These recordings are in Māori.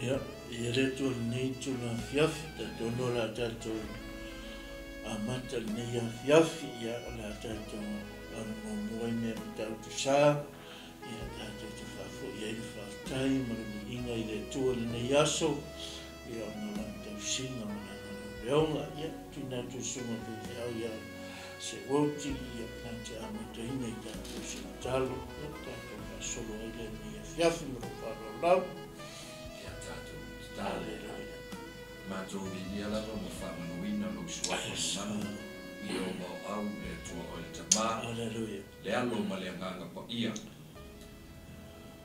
Ia, ia le tu nei tu na fiafi ta tono la tato amata nei a fiafi ia la tato anu moi me tau tu sa ia tato tu fafo ia i fatai ma le inga i le tu nei aso ia no la tau singa ma na leonga ia tu na tu sunga pe au ia se woti ia na te amata ina i tato se talo ia tato fa solo i le nei a fiafi ma lo fa lau Aleluia. Mātou vinia lava ma whamanuina lo suafa mana i o mau au le tua o le tamā. Aleluia. Le alo ma le anganga pa ia.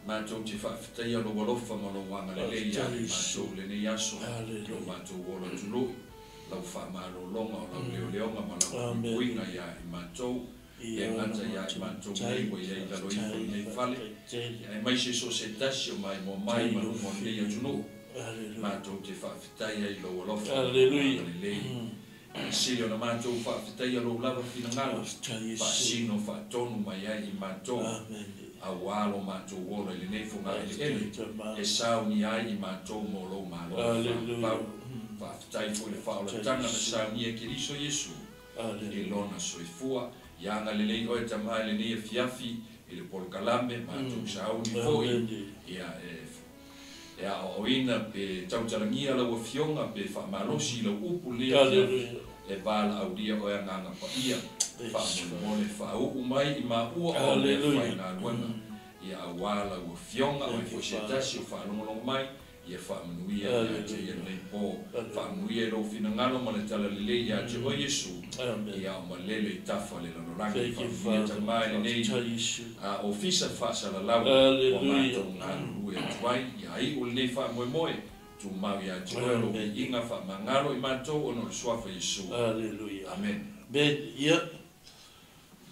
Mātou te whawhitai alo walofa ma lo wanga le leia. Mātou le nei aso. Lo mātou wola tului. Lau whamalo longa o lau leo leonga ma lau kuinga ia i mātou. Ia ngata ia i mātou nei wa ia i lalo i nei whale. Ia mai se so se tasi o mai mo mai ma lo mo leia tunu. Mātou te whawhitai ai lo alofa. Aleluia. Sili o na mātou whawhitai alo lava whina ngalo. Whaasino whaatonu mai ai i mātou. A walo mātou wola ili nei funga ili ele. E sao ni ai i mātou mo lo malo. Whawhitai fo le whaola tanga na sao ni e kiriso Yesu. I lona soifua. Ianga le lei oe tamai le nei e fiafi. I le polkalame mātou sao ni foi. Ia Ia o ina pe tautarangia la fionga pe whamalosi la upu lea e vala au dia o e nganga pa ia whamole whau mai i ma ua o le whaina luenga ia awala ua fionga o e fwsetasi o whalongolong mai ia whamanuia ia te ia nei po whamanuia lo fina ngalo ma le tala lele ia te o Yesu ia o malele i tafa le lanorangi whamuia tamai nei o fisa whasa la lau o mātou ngānu e tuai ia ai o le whamoe tu mau ia te o lo inga whamangalo i mātou o no le suafa Yesu. Amen. Ben, ia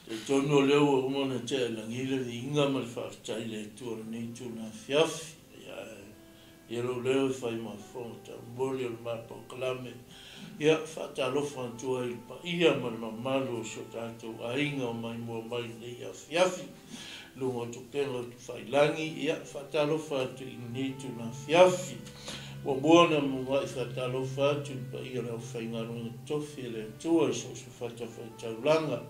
te tono leo o mona te langile di inga ma le whaftai le tuara nei tu na fiafi ia lo leo i whai ma whonga mori o le māpau kalame ia whaatalofa tua i pa ia ma le mamalo so tātou a inga o mai mua mai nei a fiafi lunga tu penga tu whailangi ia whaatalofa atu i nei tu na fiafi wa buona munga i whaatalofa atu i pa ia reo whaingarunga tofi le tua i so whata whaitaulanga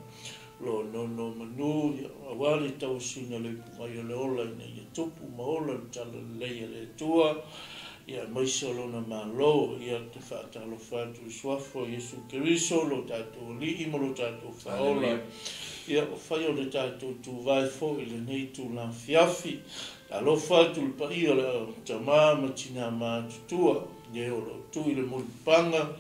lo no manu awali tau sina le mai le ola ina ia tupu maola tala leia le tua ia maisolo na malo ia te whaatalo whatu suafo Yesu Keriso lo tātou li imo lo tātou whaola ia o whai o le tātou tu vai fo i le nei tu la fiafi alo whatu le pa ia le tamā matina mātutua ia o lo tu i le mulipanga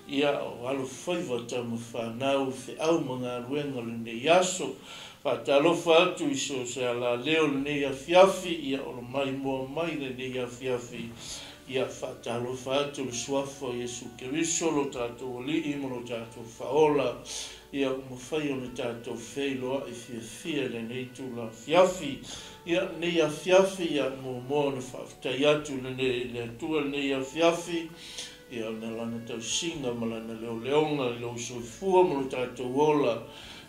ia o alo whaiva tamu whanau whi au mga ruenga le nei aso whaatalofa atu iso se ala leo le nei a fiafi ia o mai mua mai le nei a fiafi ia whaatalofa atu le suafo Yesu Keriso lo tātou li imo lo tātou whaola ia mo whai o le tātou wheiloa i fia le nei tu la fiafi ia nei a fiafi ia mo na whaftai atu le nei le atua nei a fiafi ia na lana tau singa ma lana leo leonga leo soifua ma lo tātou ola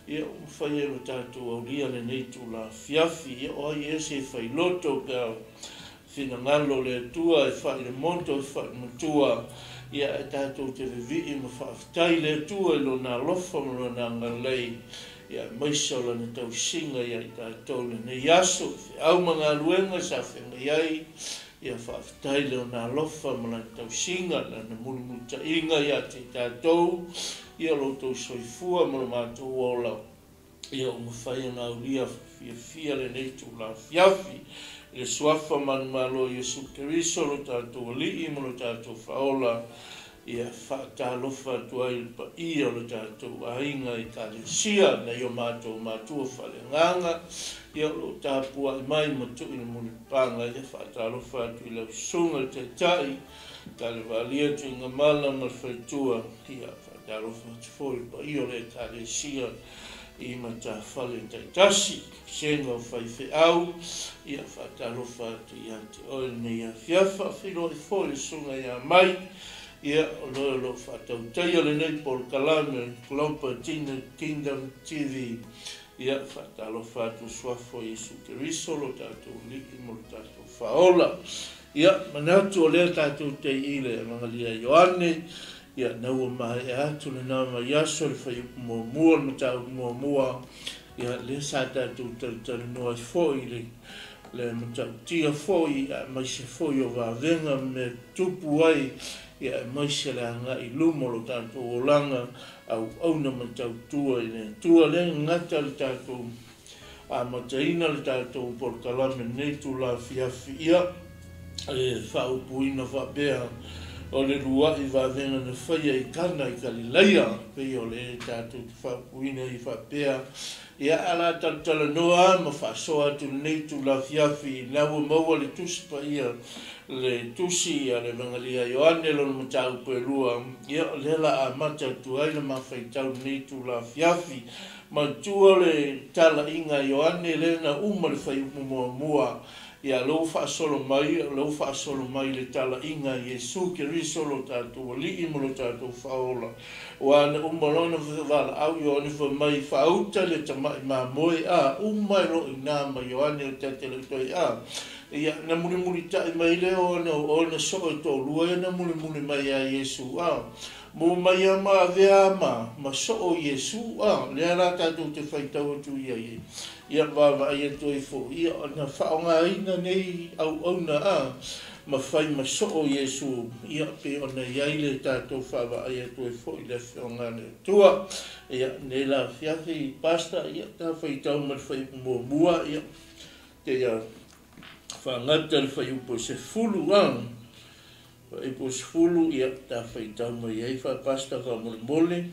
ia whai e lo tātou aulia le nei tu la fiafi ia o ai e se whai loto ka whina ngalo le atua e whai le monto e whai matua ia e tātou te vivi ma whaftai le atua e lo na lofa ma lo na ngalei ia maisa o lana tau singa ia i tātou le nei aso au mga luenga sa whenga iai ia whaftai leo nā lofa ma lana tau singa lana mulumuta inga ia te tātou ia lo tau soifua ma lo mātou ola ia o mwhai o nā uria fia le neitu la fiafi le suafa manu malo Yesu Keriso lo tātou alii ma lo tātou whaola ia whaatalofa tua i pa ia lo tātou ainga i kālesia na i o mātou mātua whalenganga ia lo tāpua i mai matu i le mulipanga ia whaatalofa atu i lau sunga te tai kale valia tu inga mala ma whaitua ia whaatalofa atu fo i pa ia le kālesia i mata whale taitasi senga o whaife au ia whaatalofa atu ia te oe nei a fiafa whiro i fo i sunga ia mai ia lo whatautaia le nei por kalame Global Kingdom TV ia whaatalo whātu suafo Iesu Keriso lo tātou li mo tātou whaola. Ia manatu o lea tātou te ile mangalia Ioane, ia naua mahe e atu le nama Iaso le whai mua matau mua, ia le sa tātou tari noa i fōi le matau tia fōi, ia maise fōi o vāvenga me tupu ai, ia maise le anga i lumo lo tātou o langa, au na matau tua i le tua le ngata le tātou a mataina le tātou porkalame nei tu la fiafi ia e whaupuina whapea o le rua i vāvenga na whaia i kana i Galileia pei o le tātou whaupuina i whapea ia ala tala noa ma whasoa tu nei tu la fiafi lawa maua le tusi pa ia le tusi a le mangalia Ioane lo matau perua ia lela a mata tu ai le mawhaitau nei tu la fiafi ma tua le tala inga Ioane le na uma le whai mua ia lo whaasolo mai le tala inga Iesu Keriso lo tātou li imo lo tātou whaola wa na umalona wala au Ioane wha mai whauta le tamai ma moe a umai lo ina ma Ioane o tatele toi a ia na muri tai mai leo o na so to lua na muri mai a Iesu a mo mai ama vea ma so o Iesu a le ala tātou te whaitau tu ia va ia toi fo ia na whaonga ina nei au na a ma whai ma so o Iesu ia pe o na iaile tātou whawa ia toi fo i le whaonga ne tua ia ne la fiafi pasta ia tā whaitau ma whai mua ia te ia whangata le whai upo se fulu ang whai upo se fulu ia tā whaitau ma iai wha pasta ka mole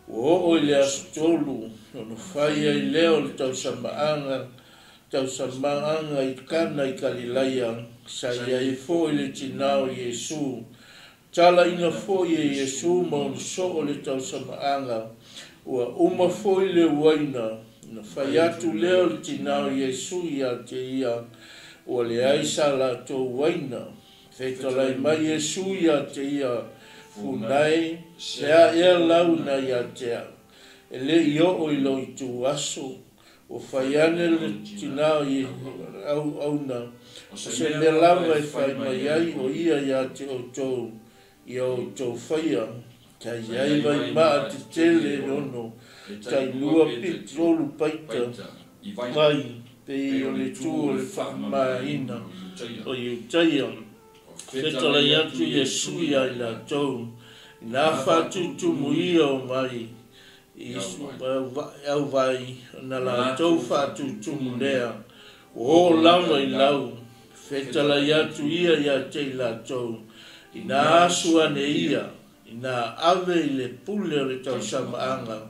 o i le asu tolu no whai ai leo le tau samaanga i kana i Galileia sa iai fo i le tinao Iesu tala ina fo i Iesu ma on so o le tau samaanga ua uma fo i le waina na whai atu leo le tinao Iesu ia te ia o le aisa la tō waina. Whetalai mai Iesu ia te ia funai, sea ea launa ia tea. E le io o i lo i tu aso, o whaiane le tinao i auna, se le lava e whai mai ai o ia ia te o tō, ia o tō whaia, kai ai vai maa te tele nono, kai lua pitrolu paita, vai, pe o le tū o le whamaina o iutaia. Whetalai atu Iesu ia i la tau, i nā whātutu muia o mai, Iesu au vai, na la tau whātutu munea, o lama i lau, whetalai atu ia te i la tau, i nā asua ne ia, i nā ave i le pule o le tau samaanga,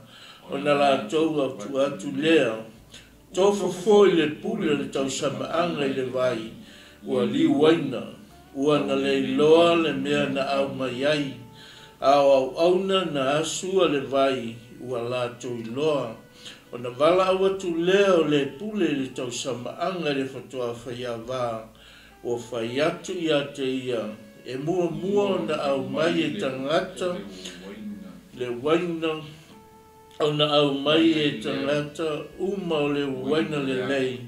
o na la tau atu lea, tofo foi le pule le tau samaanga i le vai, ua li waina, ua na le loa le mea na au mai ai, au auna na asua le vai, ua la tau i loa, o na vala au atu leo le pule le tau samaanga le fatoa whaia vā, o whai atu ia te ia, e mua na au mai e tangata, le waina, au na au mai e tangata uma o le waina le lei,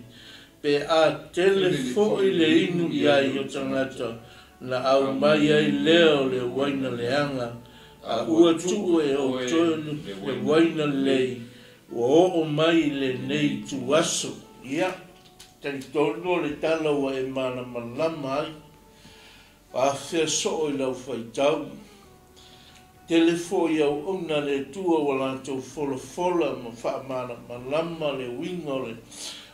pe a tele fo i le inu iai o tangata, na au mai ai leo le waina le anga, a ua tuu e o toinu le waina le lei, o mai le nei tu aso. Ia, tani tono le tala wa e mana malama ai, a whea so i lau whaitau, telefo ia ona le tua wala tau fola ma whaamana malama le winga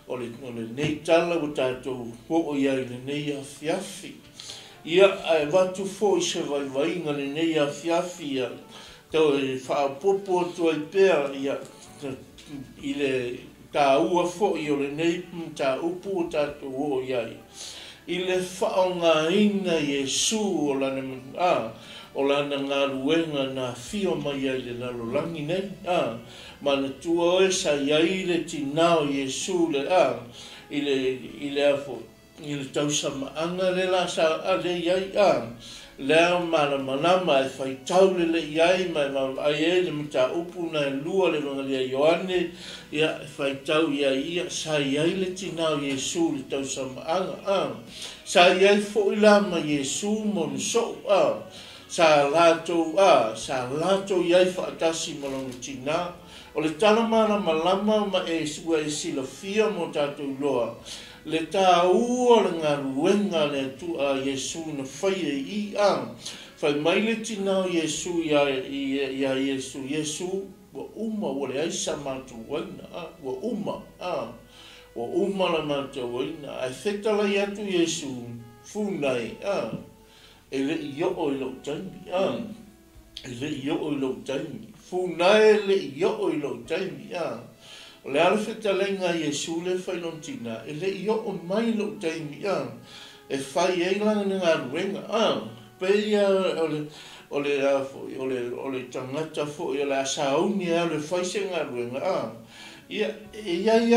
o le nei tala o tātou po ia i le nei awhiawhi. Ia ai watu fo i se vaivainga le nei awhiawhi ia tau e whaapopo tua i pēr ia i le tā ua fo i o le nei tā upu o tātou o iai. I le whaonga ina Iesu o lana o lana ngā ruenga nā whio mai ai le nalolangi nei, mana tua oe sa iai le tinao Iesu le i le afo, i le tausamaanga le la sa ale iai, lea malama e faitau le iai ma ai le mata upu na lua le mangalia Ioane ia e faitau ia sa iai le tinau Iesu le tau samaanga sa iai fo'i la ma Iesu mo so sa lato iai whaatasi malonga tina o le tala malama ma e sua e silafia mo tātou loa le tā ua le ngā ruenga le tu a Iesu na whaia i whai mai le tinau Iesu ia Iesu wa uma wa le aisa mātou waina wa uma la mātou waina ai whetala i atu Iesu funai e le i o i lau taimi e le i o i lau taimi funai le i o i lau taimi o le ala whetalenga Iesu le whailontina, e le i o mai lo taimi e whai e langa ngā ruenga peia o le tangata fo, o le asauni o le whaise ngā ruenga ia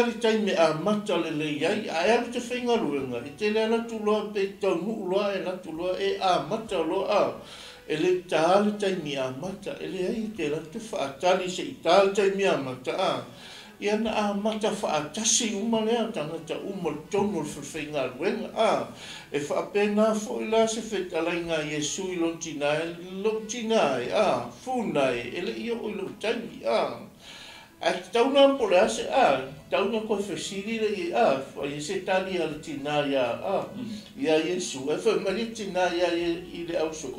le taimi a mata le iai, a ea te whainga ruenga, i te lea latu loa pe tau nuu loa e latu loa e a mata loa e le tāle taimi a mata, e le ai te latu whaatali se i tāle taimi a mata ia na a mata whaatasi umalea tangata tono whawhinga ruenga e whaapena fo i la se whetalai ngā Iesu i lontinai funai e le i o i lo taimi a tauna mpole ase tauna koe whesiri le i se tali a le tina ia Iesu e whamari tina ia i le auso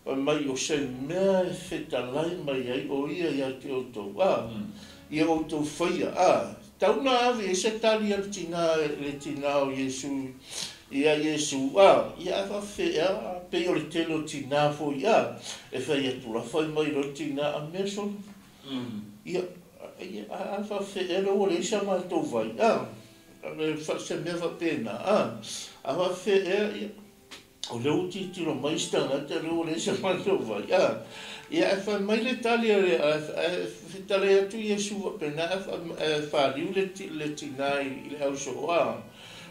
mai o se mea e whetalai mai ai o ia te oto ia o tau whaia tauna ave e se tali al le tina o Iesu ia Iesu ia whawhea pe o le telo tina fo ia e whai atu la whai mai ro tina a meson ia a whawhea ro o le isa mātou vai se mea whapena a whawhea ia o le uti tiro maistanga te reo le isa mātou vai ia e whai mai le tali tale atu Iesu apena e whaliu le tina i le auso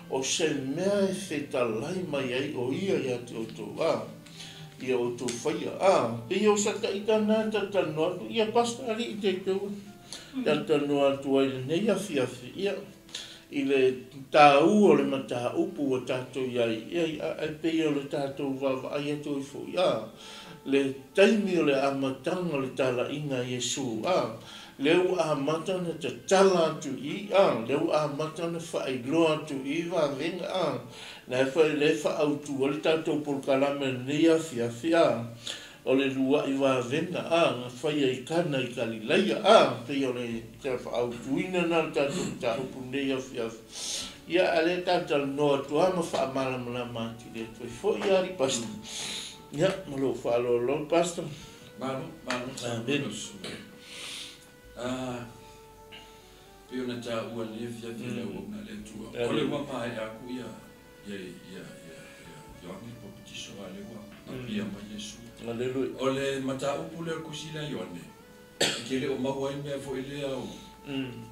o se mea e whetalai mai ai o ia te oto ia o tō whaia pe o sa taitana tatano atu ia pasta ali i te tau tatano atu ai le nei awhiawhi ia i le tāu o le mata upu o tātou iai ia pe o le tātou wawa ai atu i fo le taimi o le amatanga le tala inga Iesu leu amatana te tala atu i leu amatana whaailoa atu i venga na e whai le whaautu o le tātou polkalame nei awhiawhi o le lua i venga whai ai kana i Galileia pe o le te whaautu ina na tātou tāupu nei awhiawhi ia ale tātou noa tua ma whaamala mati le tui fo i ari pasta ia malo whaalo pastor Malo, Piona ta ua le fia fia o na le tua. O le wa mai aku ia Ioane Popitiso a le wa pia mai Iesu. Aleluia. O le mata upu le kusila Ioane. Ke le o maua i mea fo i le au.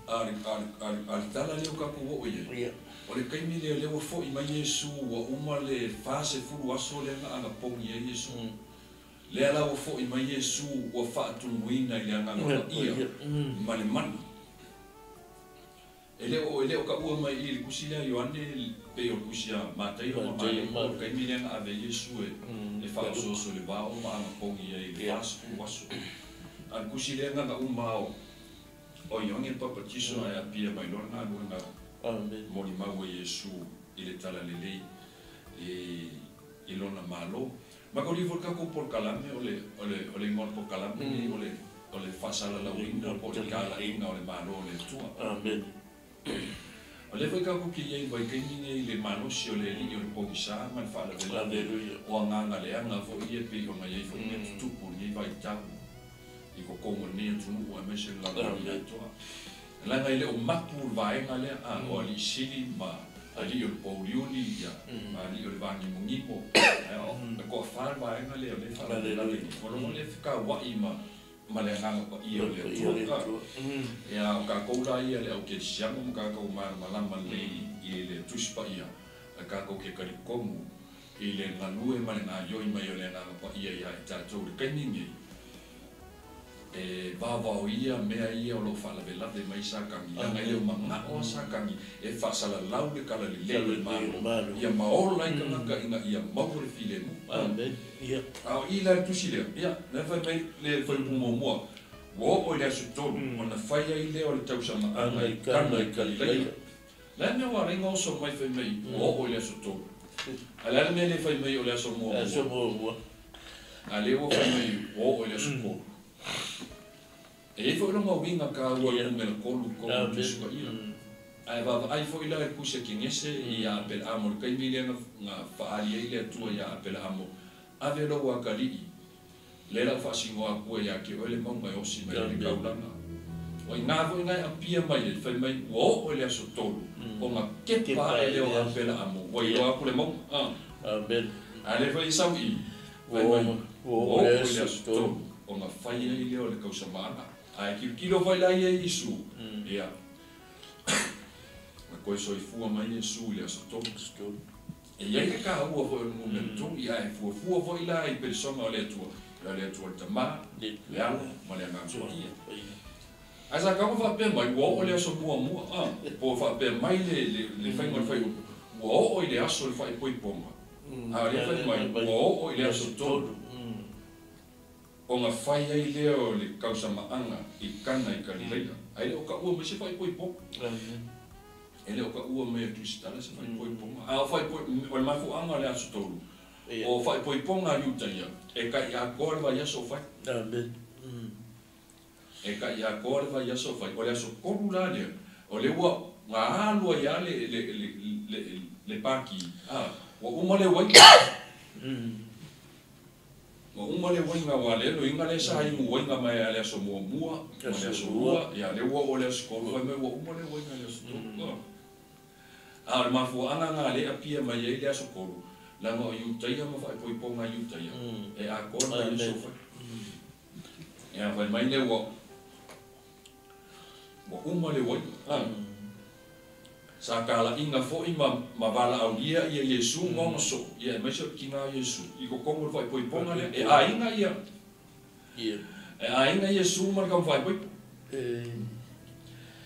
Ar tala leo ka pu o ia. O le kaimi le leo fo i mai Iesu wa uma le fase fulu aso le nga anga pongi e Iesu. Le ala o fo i mai Iesu wa whaatumuina i le anga ia ma le mana. E leo ka ua mai i le kusila Ioane pe o kusia matai o mai o kaimi le anga ave Iesu e whaasoso le wao ma anga pongi e le asu waso. An kusila anga uma o Ioane Popitiso ai apia mai lona luna mori mau e Iesu i le tala lelei i lona malo. Ma ko livor ka ko por kalame ole mor por kalame ole fasala la winda por kala inga ole malo le tua. Amen. Ole foi ka ko ki ye vai kini le malo si ole li ole po kisa man fala de la o nga le anga fo ye pe o mai fo ye tu por ni vai ta. I ko ko ni tu o me se la ya tua. La nga ile o mapur vai nga le o ali sili ma ali o Paulioni ia ali o vangi mungipo ko fal ba nga le fa le ko no le ka wa ima ma le nga ko i o le ia ka ko la ia le o ke siamo ka ko ma lama le i le tuspa ia ka ko ke ka komu i le ngalue ma le ngā ioi mai o le ngā pa ia ia i tātou le kainingi. E vāvao ia, mea ia o lo whalavelave mai sākangi. Ia ngai leo mga o sākangi e whasala lau le kala le leo e mālo. Ia maola i kanaka inga ia maure file mu. Amen. Ia. Au i la tusi leo. Ia, le whai mai le whai pumo mua. Wo o le asu tonu, o na whaia i leo le tausama ana i kana i kalileia. Le mea wa ringa oso mai whai mai, wo o le asu tonu. A le mea le whai mai o le asu mua mua. Asu mua mua. A le o whai mai, wo o le asu tonu. E fo ilo winga ka ua kumela kolu tusuka ia. Ai vava ai fo ila e kusia ki ngese i a apel amo. Kai mile nga whaari eile atua i a apel amo. Ave lo wa kalii. Lela whaasingo a kua i a ke oele maunga e osi mai le kaulanga. Wai ngā fo ngai apia mai e whai mai wo oele aso tolu. O ngā kepa e leo a apel amo. Wai lo a kule maunga. Amen. Ale fai sau i. Wai mai wo oele aso tolu. O ngā whaia i leo le kausamana. Ai kilo vai lá e isso. Ia. Ma koe soifua mai Iesu le aso tolu. E iai ka ka ua foi o momento i ai fua foi lá i persona o le atua. Le atua tama, le ala, ma le ngā ia. Asa ka fa pe mai o le aso mua. Po fa pe mai le fai ngal fai o le aso le fai poi ponga. Le fai mai o le aso tolu. O ngā whaia i leo le kausa maanga i kana i kalileia. Ai leo ka ua me se whai poi pō. E leo ka ua me kristala se whai poi pō. A whai poi, o le mafu anga le aso tolu. O whai poi pō ngā yuta ia. E ka i a kore vai aso whai. E ka i a kore vai aso whai. O le aso koru la lea. O le ua ngā alua ia le pāki. O uma le wai. O uma le wainga wale, no inga le sa ingu wainga mai ale aso mua, ma le aso ua, ia le ua o le aso kolu, mai wa uma le wainga le aso tolu. A le mafu anga ngā le apia mai le aso kolu, langa o iutaia ma whai poi ponga iutaia, e a kona i so whai. Ia whai mai le wa uma le wainga. Sa kala inga fo i ma wala au ia ia Iesu ngonga so. Ia mai so ki ngā Iesu. I ko kongo whai poi ponga le. E a inga ia. E a inga Iesu mar kam whai poi.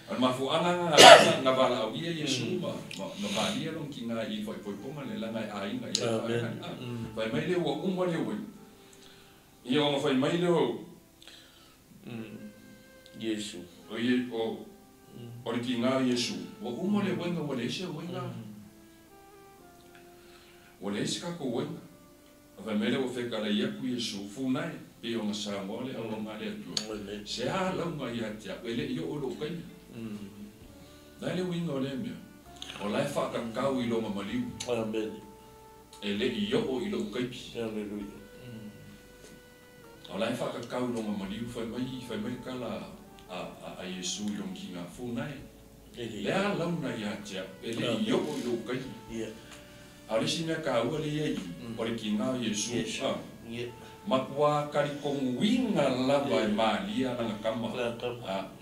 Al mafu anga nga wala au ia Iesu ma valia long ki ngā i whai poi ponga le langa a inga ia. Whai mai le wa uma le wai. Ia o whai mai le o Iesu. O le ki ngā Iesu, wa uma le wenga wa le isia wenga. Wa le isi kako wenga. Awha mele wa wheka la iaku Iesu, funai, pe o ngā Samoa le au ngā le atua. Se a launga i hatia, e le io o lo kaina. Nai le winga o le mea. O lai whakakau i longa maliu. Amen. E le io o i lo kaipi. Alleluia. O lai whakakau i longa maliu, whai mai kala a Iesu i long ki ngā funai. Lea launa i hatia, e le io o i lo kaina. A le si mea ka ua le iei, o le ki ngā Iesu. Makua kari kongu winga lava e maalia nanga kama.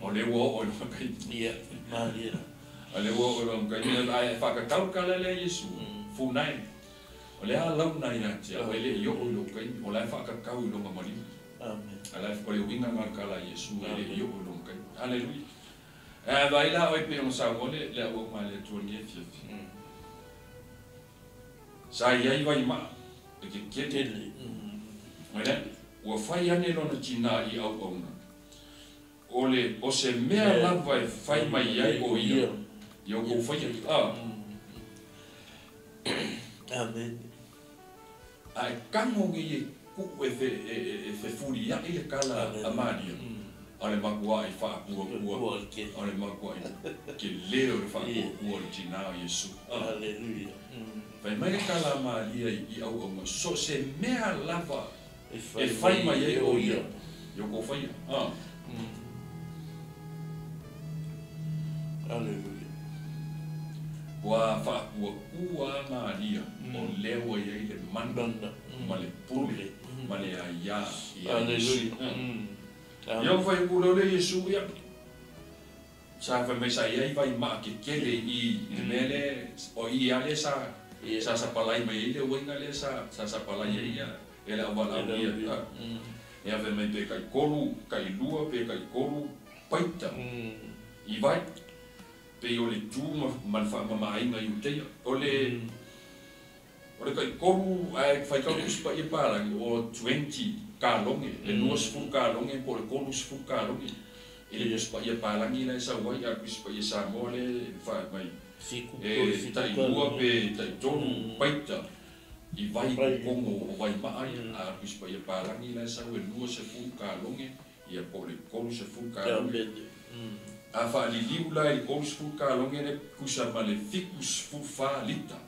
O le ua o i lo kaina. O le ua o i lo kaina, a e whakakau ka le Iesu. Funai. O lea launa i hatia, o le io o i lo kaina. O le whakakau i longa mariu. Alai ko le winga ngal kala Iesu le io o long kai. Haleluia. E vai la oi pe on sa ngole le o ma le tu ni fifi. Sa ia vai ma e ke te le. Mena o fai ane lona tina i au ona. Ole o se mea lava e fai mai ai o ia. Io go fai Amen. Ai kamo ngi ku e fe furi ya ile kala amadia ale makua i fa ku ale makua ke leo fa ku original Yesu. Alleluia. Vai mai kala amadia i au so se mea lava e fai mai e o ia yo ko fai Alleluia. Wa fa ku amadia o leo ia ile mandanda male pule male ya. Alleluia. Yo fai kulo le Yesu ya. Sa fa me sa ia vai ma ke kele i mele o i ale sa sa palai mai ile wenga le sa palai ia ele avala ia ia ve mai pe kai lua pe kai kolu paita i vai pe ole tu man fa mama ai ngai uteia ole kai kolu ai fai ka kuspa i para o 20 kalonge le nuas fu kalonge por kolu fu kalonge ele kuspa i para ngi na sa wai a kuspa i sa mole fa mai tai lua pe tai tonu paita i vai kongo o vai mai a kuspa i para ngi na sa we nuas fu kalonge ia por kolu fu kalonge a fa li liula i kolu fu kalonge ne kusa male fikus fu fa lita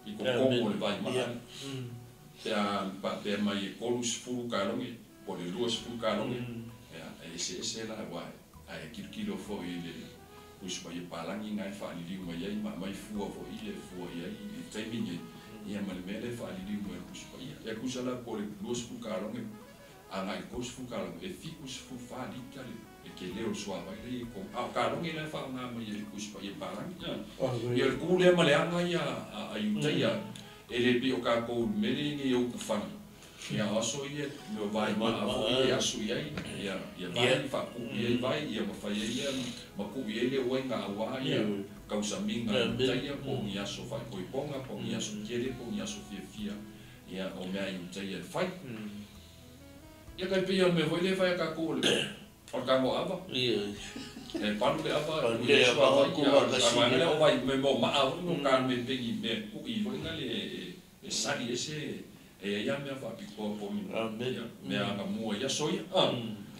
i kongo le vai mai pe mai kolus fu kalonge po le luas fu kalonge ese la wa ai kilo fo ile kus pa ye palangi ngai fa li mai ai mai fu fo ile fu ai i timing ia mal mele fa li mai kus pa ia kus la po le luas fu kalonge ana kus fu kalonge e fikus fu fa li tale e ke leo soa vai le ko kalonge la fa na mai kus pa ye palangi ia ku le male anga ia ai ele pi o ka ko mele ni o ku fan ia aso ia no vai ma ia aso ia vai fa ku ia vai ia ma fa ia ma ku ia le o nga wa ia ka usaminga ia po ia so fa ko ponga po ia so kele po ia so fia ia o me ai ia fa ia ka pi me voi le fa ka ko le o ka mo ava ia e palu le ava ia so va ia vai me mo ma no ka me pegi me ku i voi nga le sali ese ia me fa pico po mi me anga mo ia soia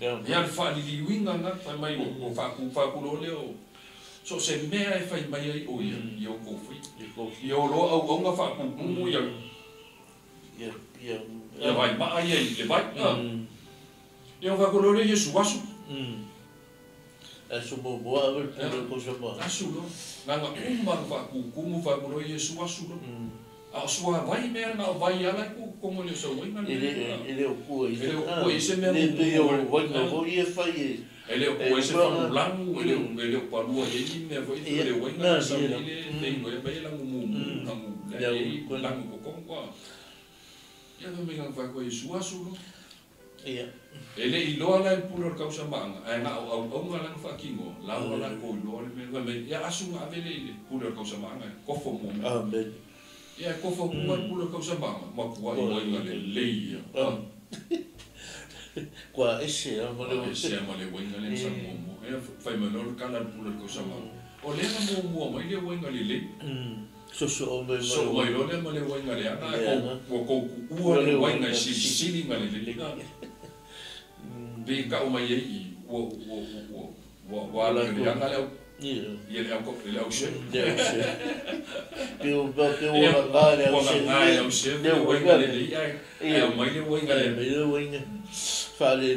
ia fa li winga nga fa mai o fa ku lo leo so se me ai fa mai ai o ia ko fui ia lo au nga fa ku mo ia vai ma ai le vai ia fa ku lo le Yesu wasu asu mo boa ver ko so mo asu lo nga fa ku mo fa ku lo Yesu wasu lo a sua vai me na vai ala ku como le so vai na ele o ku ese me ele o vai na voi e fai ele o ku ese fa langu ele o palu e me vai ele vai na sa ele tengo e vai langu mu langu langu ko kwa ya me ngang fa ko Yesu asu ia ele i lo ala puro causa manga na au ngala fa kingo la la ko lo me ya asu nga vele puro causa manga ko fo mo amen ia ko fo mo pula causa manga ma ko ai le leia qua ese mo le wenga le sa mo ia fai menor kana pula causa manga o le mo mai le wenga le so mai lo le mo le wenga le ana ko le wenga si ngale le be ka o mai i wo ala le ngale ia le ko le au se Piu ngale au se le wenga le ia mai le wenga le fa le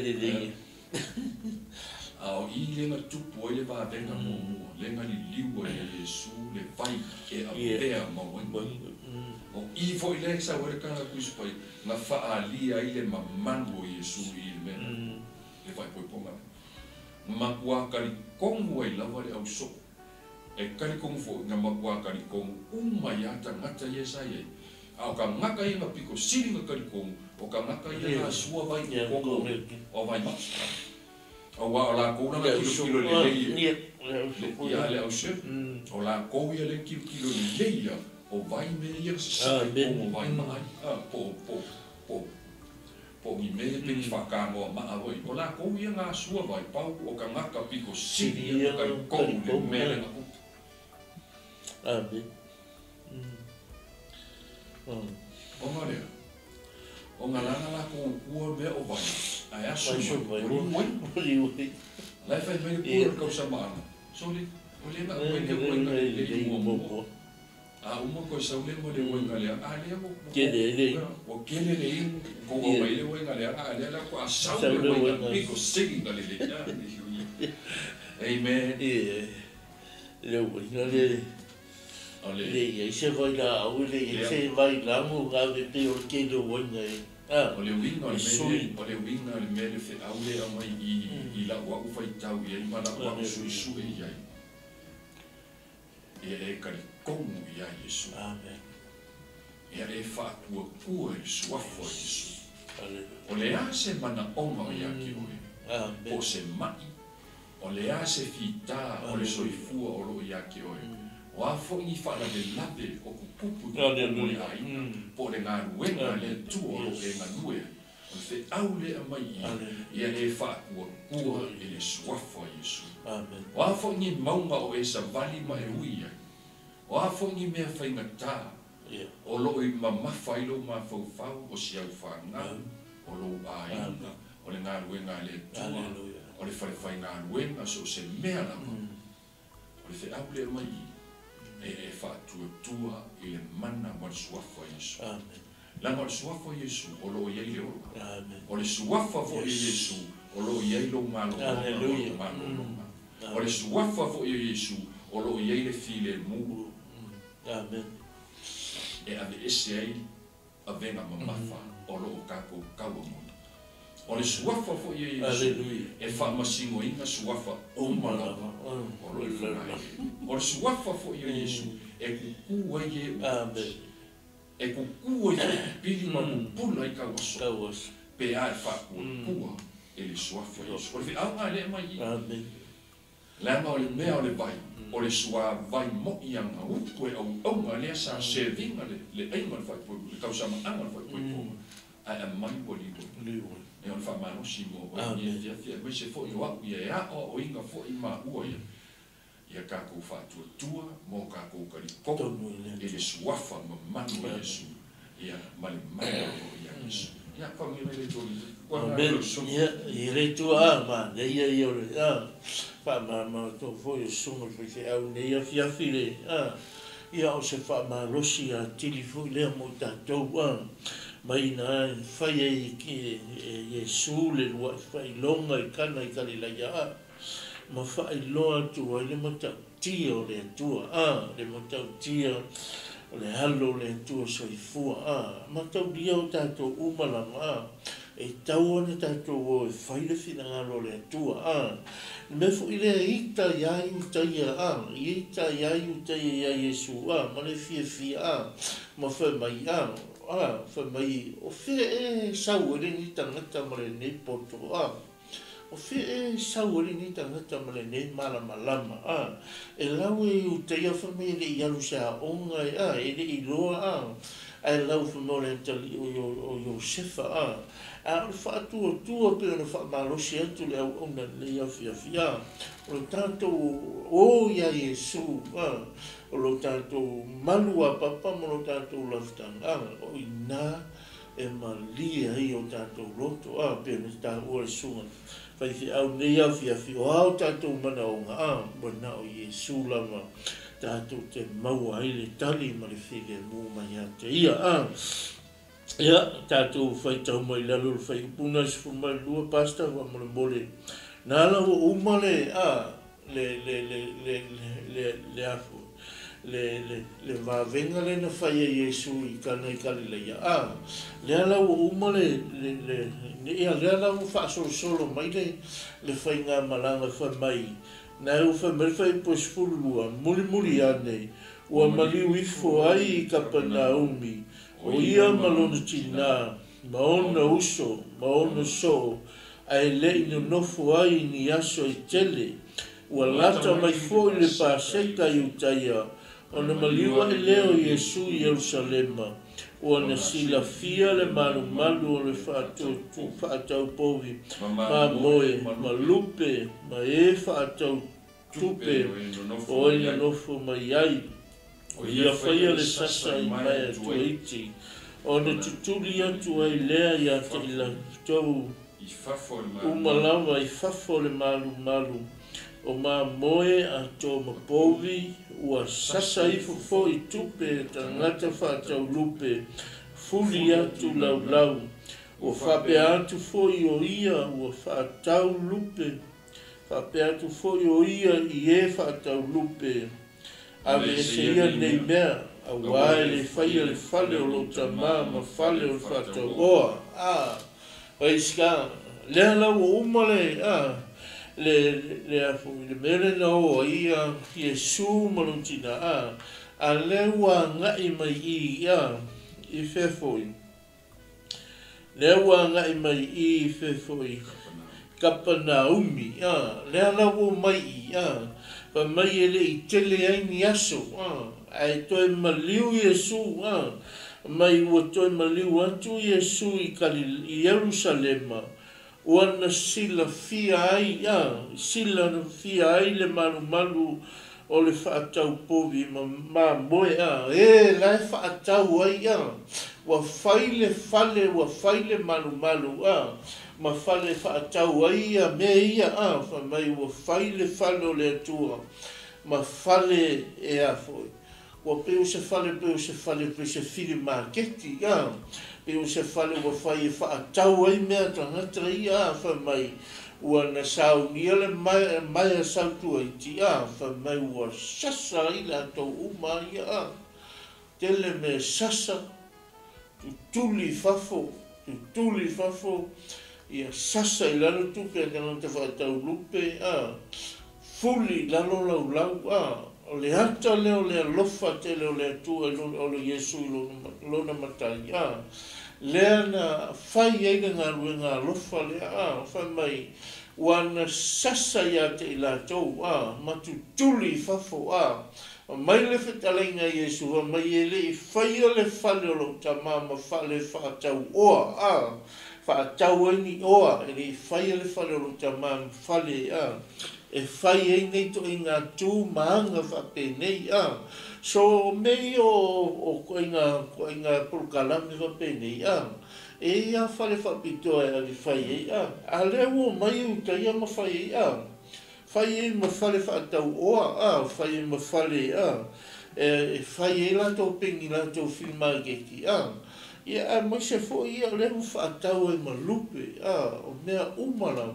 au i le na tupu le va venga mo le ngali liu e Yesu le vai e a pea ma wenga o i foi le sa wera kana ku spai na fa ali ai le mamando Yesu i le le vai poi ponga makua kali kongu ai lava le au so e kali kongu fo nga makua kali kongu umai ata ngata Yesaya au ka ngaka i piko siri nga kali kongu o ka ngaka i na sua vai kongu o vai ma au wa la ko na kilo le ia le au se o la ko ia le kilo le ia o vai me ia sa kongu vai ma po mi me pe fa ka mo ma avoi o la ko ia nga sua vai pau o ka ngaka piko siri ka ko me le na amen o ngale o ngala la ko ku me o vai ai asu vai la fa me ko sa ma so le o le na ko mo uma ko sa ule mo le wenga le le mo o kele le ko o mai le wenga le le la ko sa le wenga piko sigi ngale le ya amen le wenga le ia se vai la o le se vai la mo ga de pe o ke le wenga o le winga le me le fe au le mai i la wa u fai tau ia i mala wa su ia ia e kalikongu ia Iesu. Amen. Ia e whaakuakua i suafo Iesu. O le a se mana onga o ia ki oe. Amen. Po se mai. O le a se fita o le soifua o lo ia ki oe. O a fo i whaala le lape o kupupu i mui ai. Po le ngā ruenga le tua o e ngā nue. O le au le a mai ia e whaakuakua i le suafo Iesu. Amen. O a fo i maunga o e sa vali ma e ui ai. O a fo i mea whaingata. O lo i mamafa i lo mafau o si au whangau. O lo a inga. O le ngā ruenga le tua. O le whai ngā ruenga so se mea lama. O le te au le mai e whaatua i le mana ma le suafa Iesu. La ma le suafa Iesu o lo i eile ola. O le suafa fo i Iesu o lo i eile o malo. O le suafa fo i Iesu o lo i eile file mu. Amen. E ave ese ai a venga mamafa o lo o kako kaua mona. O le suafa fo i Iesu e whaamasingo inga suafa o malama o lo i whanai. O le suafa fo i Iesu e kukua i e e kukua i e pili ma mupula i kawaso. Pe a e whakua e le suafa Iesu. O le au a le mai i. Langa o le mea o le vai. O le sua vai mo i anga uku e au aunga lea sa se vinga le einga le whaipoi. Le kausama anga le whaipoi. A e mai po liwo. E on fa mano si mo o ni dia fia me se fo yo aku ia o inga fo i ma ua ia ka ko fa tua mo ka ko ka ko e le suafa ma manu Iesu ia mal ia Iesu ia fa mi le toni ia i le tua ma de ia io fa ma to fo yo sumo pe au ne ia fia file ia o se fa ma rosi a telefo le mo tatou mai na fai ai ki Iesu le lua fai longa i kana i kari la ia ma fai loa tu ai le mata tia o le tua le mata tia o le halo le tua soifua ma tau dia o tatou umalama e tau ana tatou o e fai le fina ngalo le tua me fu i le ita iai utaia ita iai utaia ia Iesu ma le fia ma fai mai fa mai o fe sau ni tangata male ne poto o fe sau ni tangata male ne malama e lau e uteia fa mai le ialu sa onga e le iloa e lau fa mole tali o Josefa o fa tu pe no fa malo si atu le ona le ia fia o tanto o ia Iesu o lo tanto malua papa mo lo tanto laftanga o ina e malia i o tanto loto pe no sta o sunga fai fi au nei a fia o tanto mana o bona o Iesu lama tanto te mau ai le tali ma le file mu mai ate ia tanto fai tau mai lalo fai puna si mai lua pasta wa mo le mole nala o umale le afu le va venga le na fai Iesu i kana i kali le ia le ala o umale le ala o fa solo mai le fai nga malanga fa mai na o fa mai fai posfulu muli ane o mali wifo ai Kapernaumi o ia malona tina maona uso maona so ai le ino nofo ai ni aso i tele ua lata mai foi le paseka i utaia ona maliua e leo Iesu i Jerusalema ua na silafia le malumalu o le whaatau povi ma moe ma lupe ma e whaatau tupe o ina nofo mai ai o ia whaia le sasa i mai atu eiti o na tutuli atu ai lea i ate i la tau umalawa i fafo le malu o ma moe a tō mapovi ua sasa i fofo i tupe tangata whaatau lupe fuli atu lau o whape atu foi o ia ua whaatau lupe whape atu foi o ia i e whaatau lupe ave e se ia nei mea a wae le whaia le whale o lo tamā ma whale o le whaatau oa Waiska, lea lau o umale le afu le mele na o ia Yesu maluntina a le wa ngai mai ia I fefoi le wa ngai mai I fefoi Kapanaumi le ana wo mai ia pa mai ele I tele ai ni aso ai toi maliu Yesu mai wo toi maliu atu Yesu I Jerusalema Wana sila fia ai sila na fia ai le malu o le whaatau povi ma moe lai whaatau ai wa whaile fale wa whaile malu ma whale whaatau ai me ia wha mai wa whaile fale o le atua ma whale foi wa peu se fale peu se fili marketi Peo se fale wa whai whaatau ai mea tangata ia wha mai ua na sau nia le mai a sau tua I ti wha mai ua sasa I la tau uma ia tele me sasa tuli fafo ia sasa I lalo tupe a kanang te whaatau lupe fuli lalo lau o le hata leo le alofa tele o le atua o le Yesu lona matai lea na whai eiga ngā rue ngā alofa lea whai mai wana sasa ia te I la tau matu tuli fafo mai le whetalainga Yesu mai ele I whai le whale o lo tama ma whale whaatau oa whaatau ni oa ele I whai le whale o lo tama ma whale e whai ei nei to I ngā tū maanga whape nei so mei o koe ngā pulkalami whape nei e ia whale whapitoa e ali whai ei a leo mai u taia ma whai ei whai ei ma whale whaatau oa whai ei ma whale e whai ei la tau pengi la tau whilmageki ia mai se fo ia leo whaatau e ma lupe o mea umarau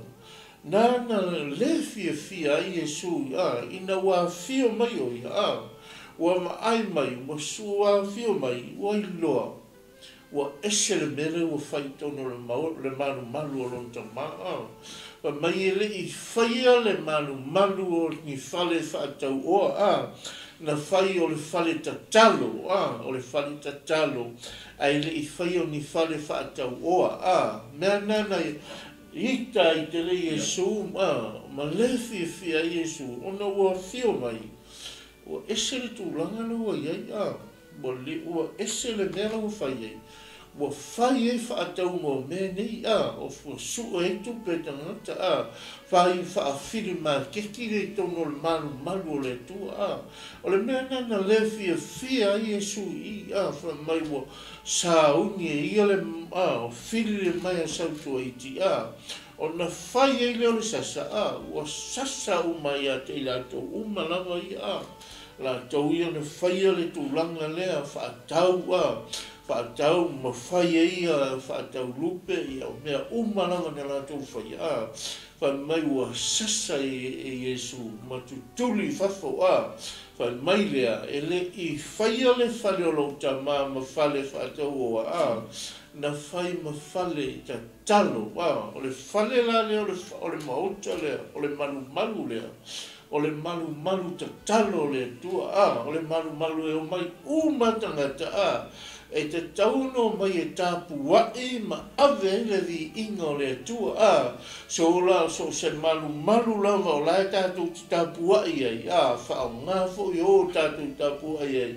Nana le fia I Yesu ina wa fio mai o ia wa mai mai wa sua fio mai wa iloa wa esele mere wa faito no le malu o lonta ma wa mai ele I faia le malu o ni fale fatau o na fai o le fale tatalo o le fale tatalo ai le I faia ni fale fatau o mea nana Ita I te le Yesu ma le fia Yesu ona ua fio mai ua ese le tūlanga na ua iai ua ese le mea ua whai ei ua whai ei whaatau ngō me nei o sua e tupe tangata whai whaafiri ma keki le tono le malu o le tua o le mea nana le fia Yesu I wha mai ua sauni e ia le fili le mai a sautua I ti o na whai ei leo le sasa ua sasa umai a te ilato umalama I la tau ia na whai le tūlanga lea whaatau ma whai ei whaatau lupe ia o mea umalama na la tau whai wha mai ua sasa e Yesu ma tutuli fafo wha mai lea ele I whai le whale o lau tama ma whale whaatau oa na whai ma whale ta talo o le whale la lea o le maota lea o le malu lea o le malu ta talo lea tua o le malu e o mai umatangata e te tauno mai e tāpu wai ma ave le vi ingo le tua so se malu lava o lai tātou ti tāpu wai ai whao ngāfo I o tātou tāpu wai ai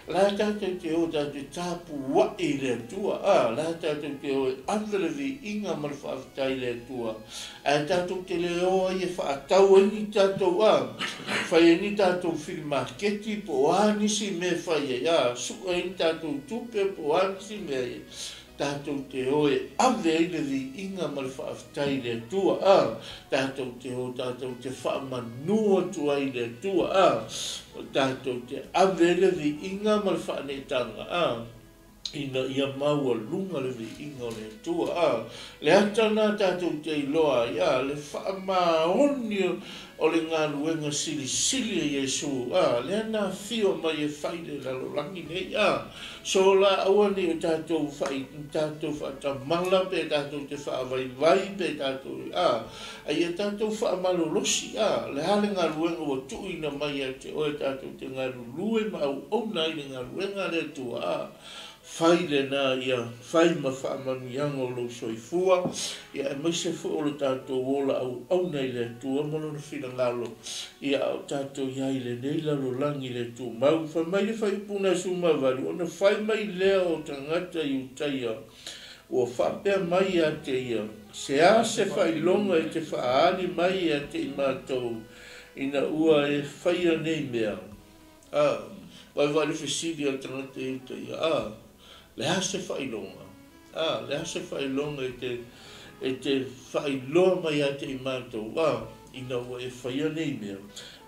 lai tātou te o tātou tāpu wai le tua lai tātou te o ave le vi inga mara whaafitai le tua tātou te le o ai e whaatau ni tātou whai ni tātou whilimaketi po anisi me whai ai suka ni tātou tupe po anisi me ai tātou te oe ave le vi inga mara whaafitai le tua tātou te o tātou te whaamanua tua I le tua tātou te ave le vi inga mara whaanetanga ina ia maua lunga le inga le tua le atana tātou te iloa le whaamaoni o le ngā luenga sili sili e Yesu le ana fio mai e whaile lalo langi nei so la awani o tātou whatamala pe tātou te whaavai vai pe tātou ai e tātou whaamalolosi le hale ngā luenga o tuina mai e te oe tātou te ngā lue ma au ona i ngā luenga le tua fai le na ia fai ma whaamanu iango lo soifua ia e maise fu o le tātou wola au nei le tua mono na whina ngalo ia au tātou iai le nei lalo langi le tu mau wha mai le whai puna suma wari ona whai mai lea o tangata i utaia o whapea mai a te ia se a se whai longa e te whaani mai a te i mātou ina ua e whaia nei mea vai wale whisiri a tangata i utaia le hase whailonga. Le hase whailonga e te whailoa mai a te i mātou. Ina ua e whaia nei mea.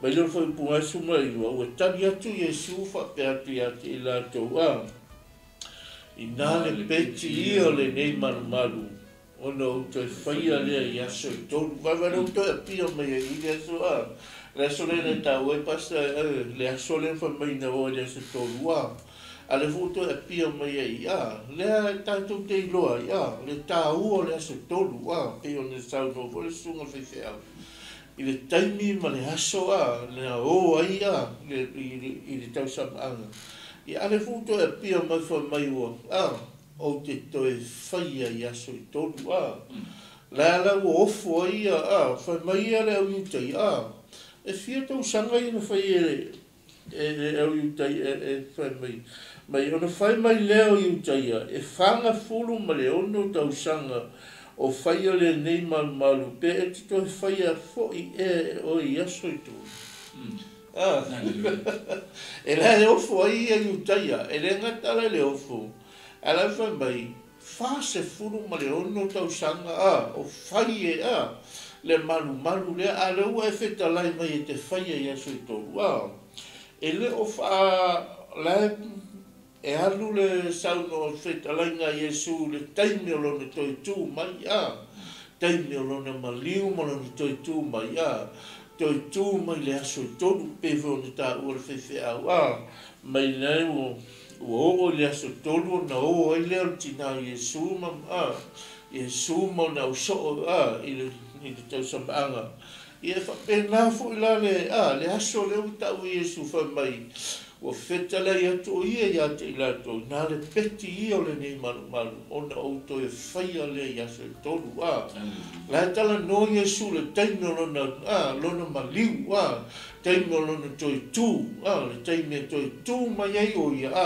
Mai lor whai punga suma i ua tari atu Yesu whape atu i a te i lātou. I nā le peti i o le nei maru maru. Ona o te whaia lea i aso i tōru. Vai o te pia mai e i le aso. Le aso lena tau e pasta le aso lena wha mai na o le aso tōru. Ale foto e pia mai ai le tātou te iloa le tāua le aso tolu pe o ne sau no vole sunga whewhea i le taimi ma le aso le o ai i le tau samanga i ale foto e pia mai wha mai o te toe whaia i aso i tolu le ala o ofo ai wha mai ale au iutai e fia tau sanga i na whaia e au iutai e wha mai mai ona whai mai leo i utaia, e whanga fulu ma le ono tau sanga o whaia le nei malu pe e te toi whaia fhoi o i aso i tō. E la le ofo ai i utaia, e le ngatala le ofo, a la whai mai, whase fulu ma le ono tau sanga o whai le malu le a le ua e wheta lai mai e te whaia i aso i tō. E le o wha e alu le sauno whetalainga Yesu le taimi o lona toi tū mai taimi o lona maliu mo lona toi tū mai toi tū mai le aso i tonu pewe o ni tā ua le whewhea mai nei o le aso tonu na o ai leo tina Yesu Yesu mo na uso i le tau sambaanga i e whapena fu i la le aso leo tau Yesu wha mai o whetala i atu o ia i ate i lato, nā le peti i o le nei maru, ona o to e whaia le i ase tonu, la tala no Yesu le taimi o lona maliu, taimi o lona toi tū, le taimi e toi tū mai ai o ia,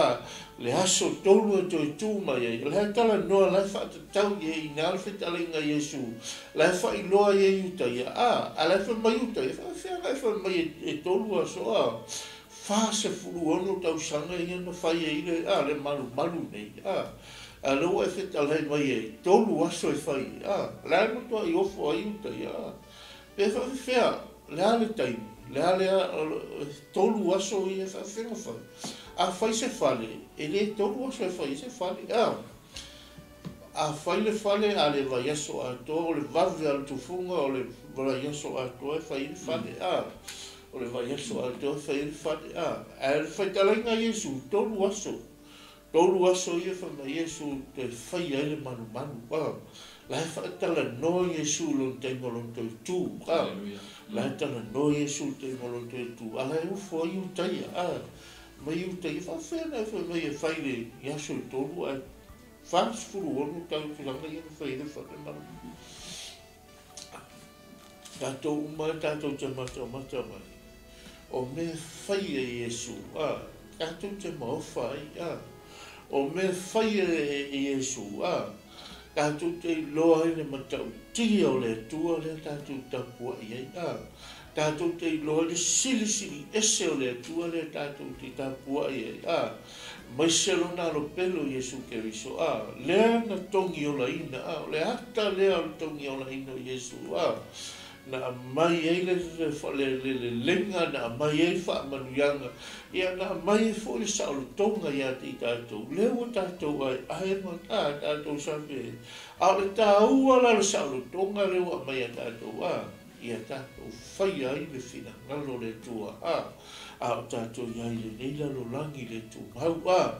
le aso tonu e toi tū mai ai, la tala noa lai whaatatau i nā le whetala inga Yesu, lai whailoa i e uta ia, a lai wha mai uta ia, whea lai wha mai e tonu aso, fase fulu ono tau sanga i ana whai e ile, le malu nei, a lua e wheta lai mai e, tolu aso e whai, la no toa i ofo a iuta, pe whawhea, lea le taimi, lea tolu aso i e whawhenga whai, a whai se whale, e le tolu aso e whai se whale, a whai le whale a le vai aso a toa, o le vave al tufunga, o le vai aso a toa e whai le whale, o le vai aso al teo whai le whare a le whai talainga Yesu tolu aso i e whama Yesu te whai ai le manu la e whai tala no Yesu lon te ngolon toi tū la e tala no Yesu te ngolon toi tū a la e ufo i utaia mai utaia whawhena e whai e whai le Yesu i tolu a whans furu onu tau tulanga i e whai le whai manu tātou umai tātou te mata mai o me whai e Yesu, tātou te mau whai, o me whai e Yesu, tātou te loa i le matau tiri o le tua le tātou tapua i ai, tātou te loa i le sili ese o le tua le tātou te tapua i ai, mai selo nā lo pelo Yesu Keriso, lea na tongi o la ina, le hata lea o tongi o la ina Yesu, na mai e le lenga na mai e fa manuanga ia na mai fo le saulu tonga ia te tatou leo tatou ai ma tatou sabe a le taua la le saulu tonga leo a mai tatou ia tatou fai ai le fina ngalo le tua a tatou ia le nei la lo langi le tu mau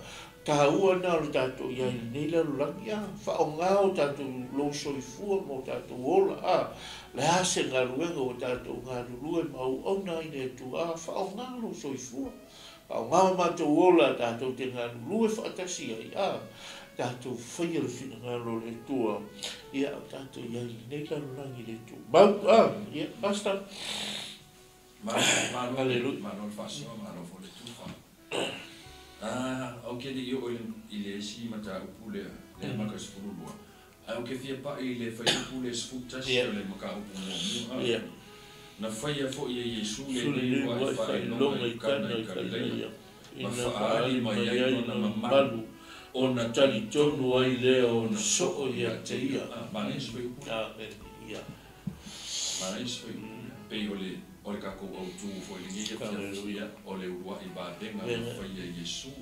taua na le tatou ia le nei la lo langi fa o ngao tatou lo soifua mo tatou ola le ase ngaluenga o tatou ngalulue mau ona i le tua fa o ngalo soifua fa o ngao matou ola tatou te ngalulue fa atasi ai tatou whaia le fina ngalo le tua ia tatou ia le nei la lo langi le tu mau ia basta Haleluya. Mano fasio, mano fole tufa. O ke li o ile si mata upule le maka spurulua. O ke fia pa ile fa upule sfuta si le maka upule. Na faia fo ye Yesu le wa fa no mai kana kalai. Ma fa ali mai ai na mamalu. Ona tali tonu ai le ona so ia te ia. Ma es foi ia. Ma es foi pe ole kako au tu foi le ngia ole ua I ba denga foi Yesu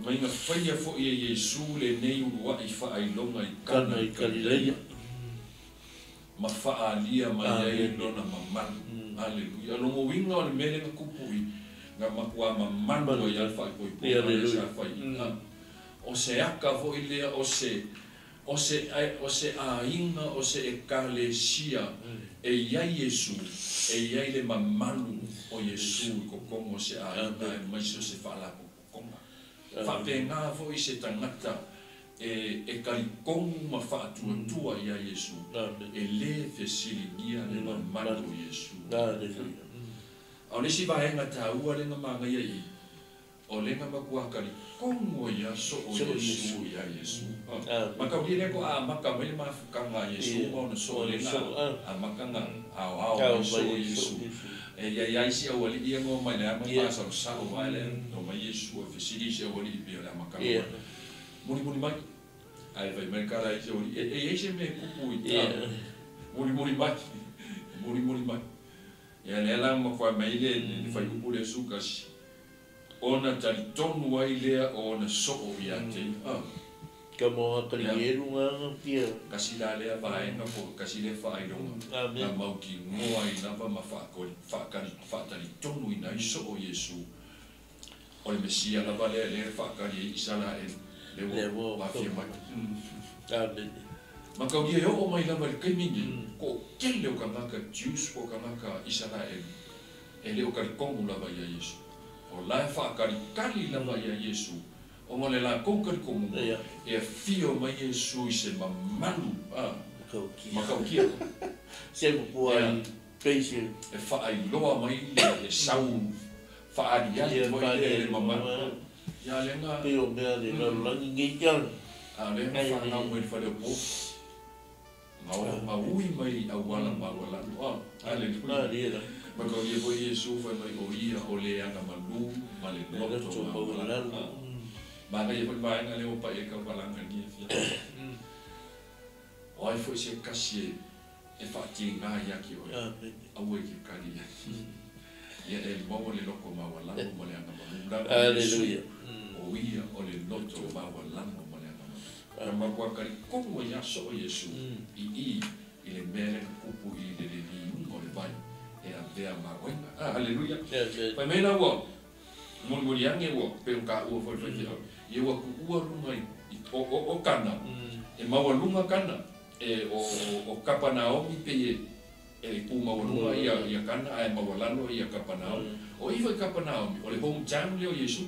mai na foi fo Yesu le nei ua I fa ai longa I kana I Galilea ma fa alia mai ai lona mamman haleluya lo mo winga ole mele ku pui nga makua mamman do ia fa pui haleluya fa o se aka vo ile o se ainga o se ekalesia e ia Yesu e ia le mamalu o Yesu ko como se ainga mai se fala ko como fa penga vo I se tangata e kalikongu ma fa tua ia Yesu e le fesiligia le mamalu o Yesu o le si vaenga taua le manga ia o lenga makua kalikongu ia so o Yesu ia Yesu maka wile ko maka mai mafukanga Yesu ona so lenga makanga au Yesu ia isi o wali ia ngo mai na mai sa sa o wale no mai Yesu o fisili se o wali bia la maka muri mai ai vai mai kala isi o isi me kupu muri mai ia le la makua mai le fai kupu le sukas ona tali tonu ai lea ona so o ia te ka mo akalielu nga pia kasi la lea vaenga po kasi le fai longa na mau ki ngoa I napa ma fa tali tonu I nai so o Yesu o le Mesia la vale le fa kali Israel le wo va firma ma ka ia o mai la vale kai mingi ko kele o kanaka Jews ko kanaka Israel ele o kali kongu la va ia Yesu o la fa kali lava ia Yesu o mole la kokari komu e fio mai Yesu I se mamalu makaukia se puai peisi e fa ai loa mai e sau fa ali mai le mamalu ya lenga pe o mea le langi ngian le fa na mo fa le po ma ui mai awala mawala haleluya maka ia po Yesu fa mai o ia o le anga malu male loto maka ia po mai na le o pa e ka balanga ni fia o ai foi se kasi e fa tinga ia ki o awe ki kali ia e mo le loko mawala mo le anga malu haleluya o ia o le loto mawala mo le anga malu ma kwa kali como ia so Yesu I le mere kupu I le o le vai e a vea mawenga haleluya pa mena wo mun yange wo pe ka wo fo ye wo ku runga o kana e mawalunga kana e o Kapanaomi pe e ku mawalunga ia kana ai mawalano ia Kapanaomi o iwa Kapanaomi o le hometown le o Yesu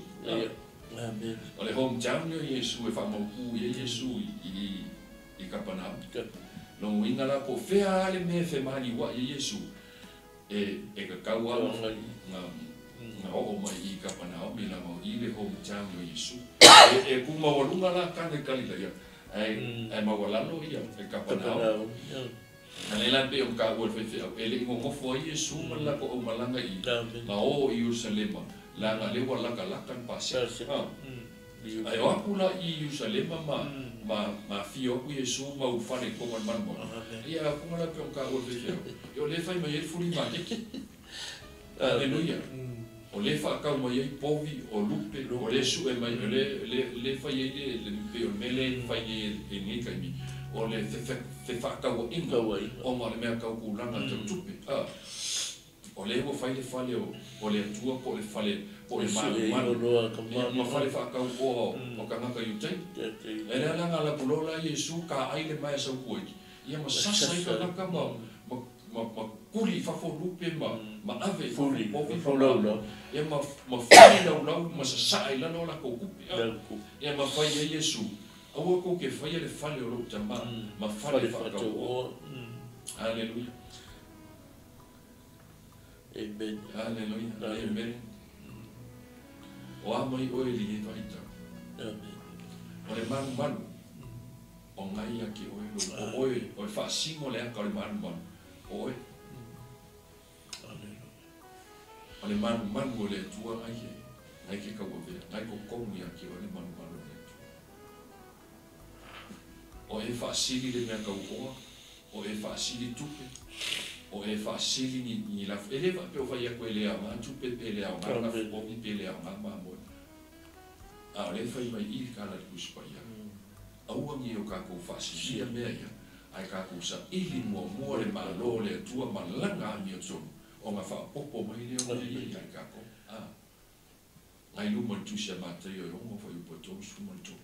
amen o le hometown le o Yesu e fa mo ku ye Yesu I Kapanaomi no winga la po fea le me fe mani wa ye Yesu e ka kaua na o mai I Kapanaomi na mau I le hometown o Yesu e ku mawalunga la kana Galilea ai mawalano ia e Kapanaomi ane la pe o ka ua fe ele I ngofo Yesu la ko o malanga I na o Jerusalem la nga le wala ka lakan pa ai o apula I Jerusalem ma ma fio ku Yesu ma u fale ko man mo ia ku mala pe ka o ve yo le fai mai fuli ma ke aleluia o le fa ka mo ye povi o lupe o le su e mai le fai le pe o mele fai e ni ka mi o le fe fa ka o inga o ma le me ka ku langa tupe o le mo fai le fale o le tua ko le fale o le ma fale fa ka o ka nga ka yutai e le langa la pulola Yesu ka ai le mai sa ku ia ma sasa i ka ka ma kuli fa fo lupe ma ave fuli o fi fola ia ma fai la ma sa ai la no la ko ku ia ma fai Yesu o ko ke fai le fale o lo tama ma fale fa ka o aleluia. Amen. Hallelujah. Amen. O amai o eli e taita. Amen. O le manu. O ngai aki o elu. O e wha singo le aka o le manu. O e. O le manu o le tua ngai e. Ngai ke kaua vea. Ngai ko kongi aki o le manu le tua. O e wha sili le mea kaukoa. O e wha sili tupe. O e fa sili ni la ele va pe o fa ia ko ele a man tu pe le a man na o mi pe le a man ma mo a le fa mai I ka la ku spa ia au ngi o ka ko fa sili a me ia ai ka ku sa ili mo le ma lo le tua ma langa mi o so o ma fa popo mai le o ia ka ko ai lu mo tu se ma te yo mo fa po to su mo to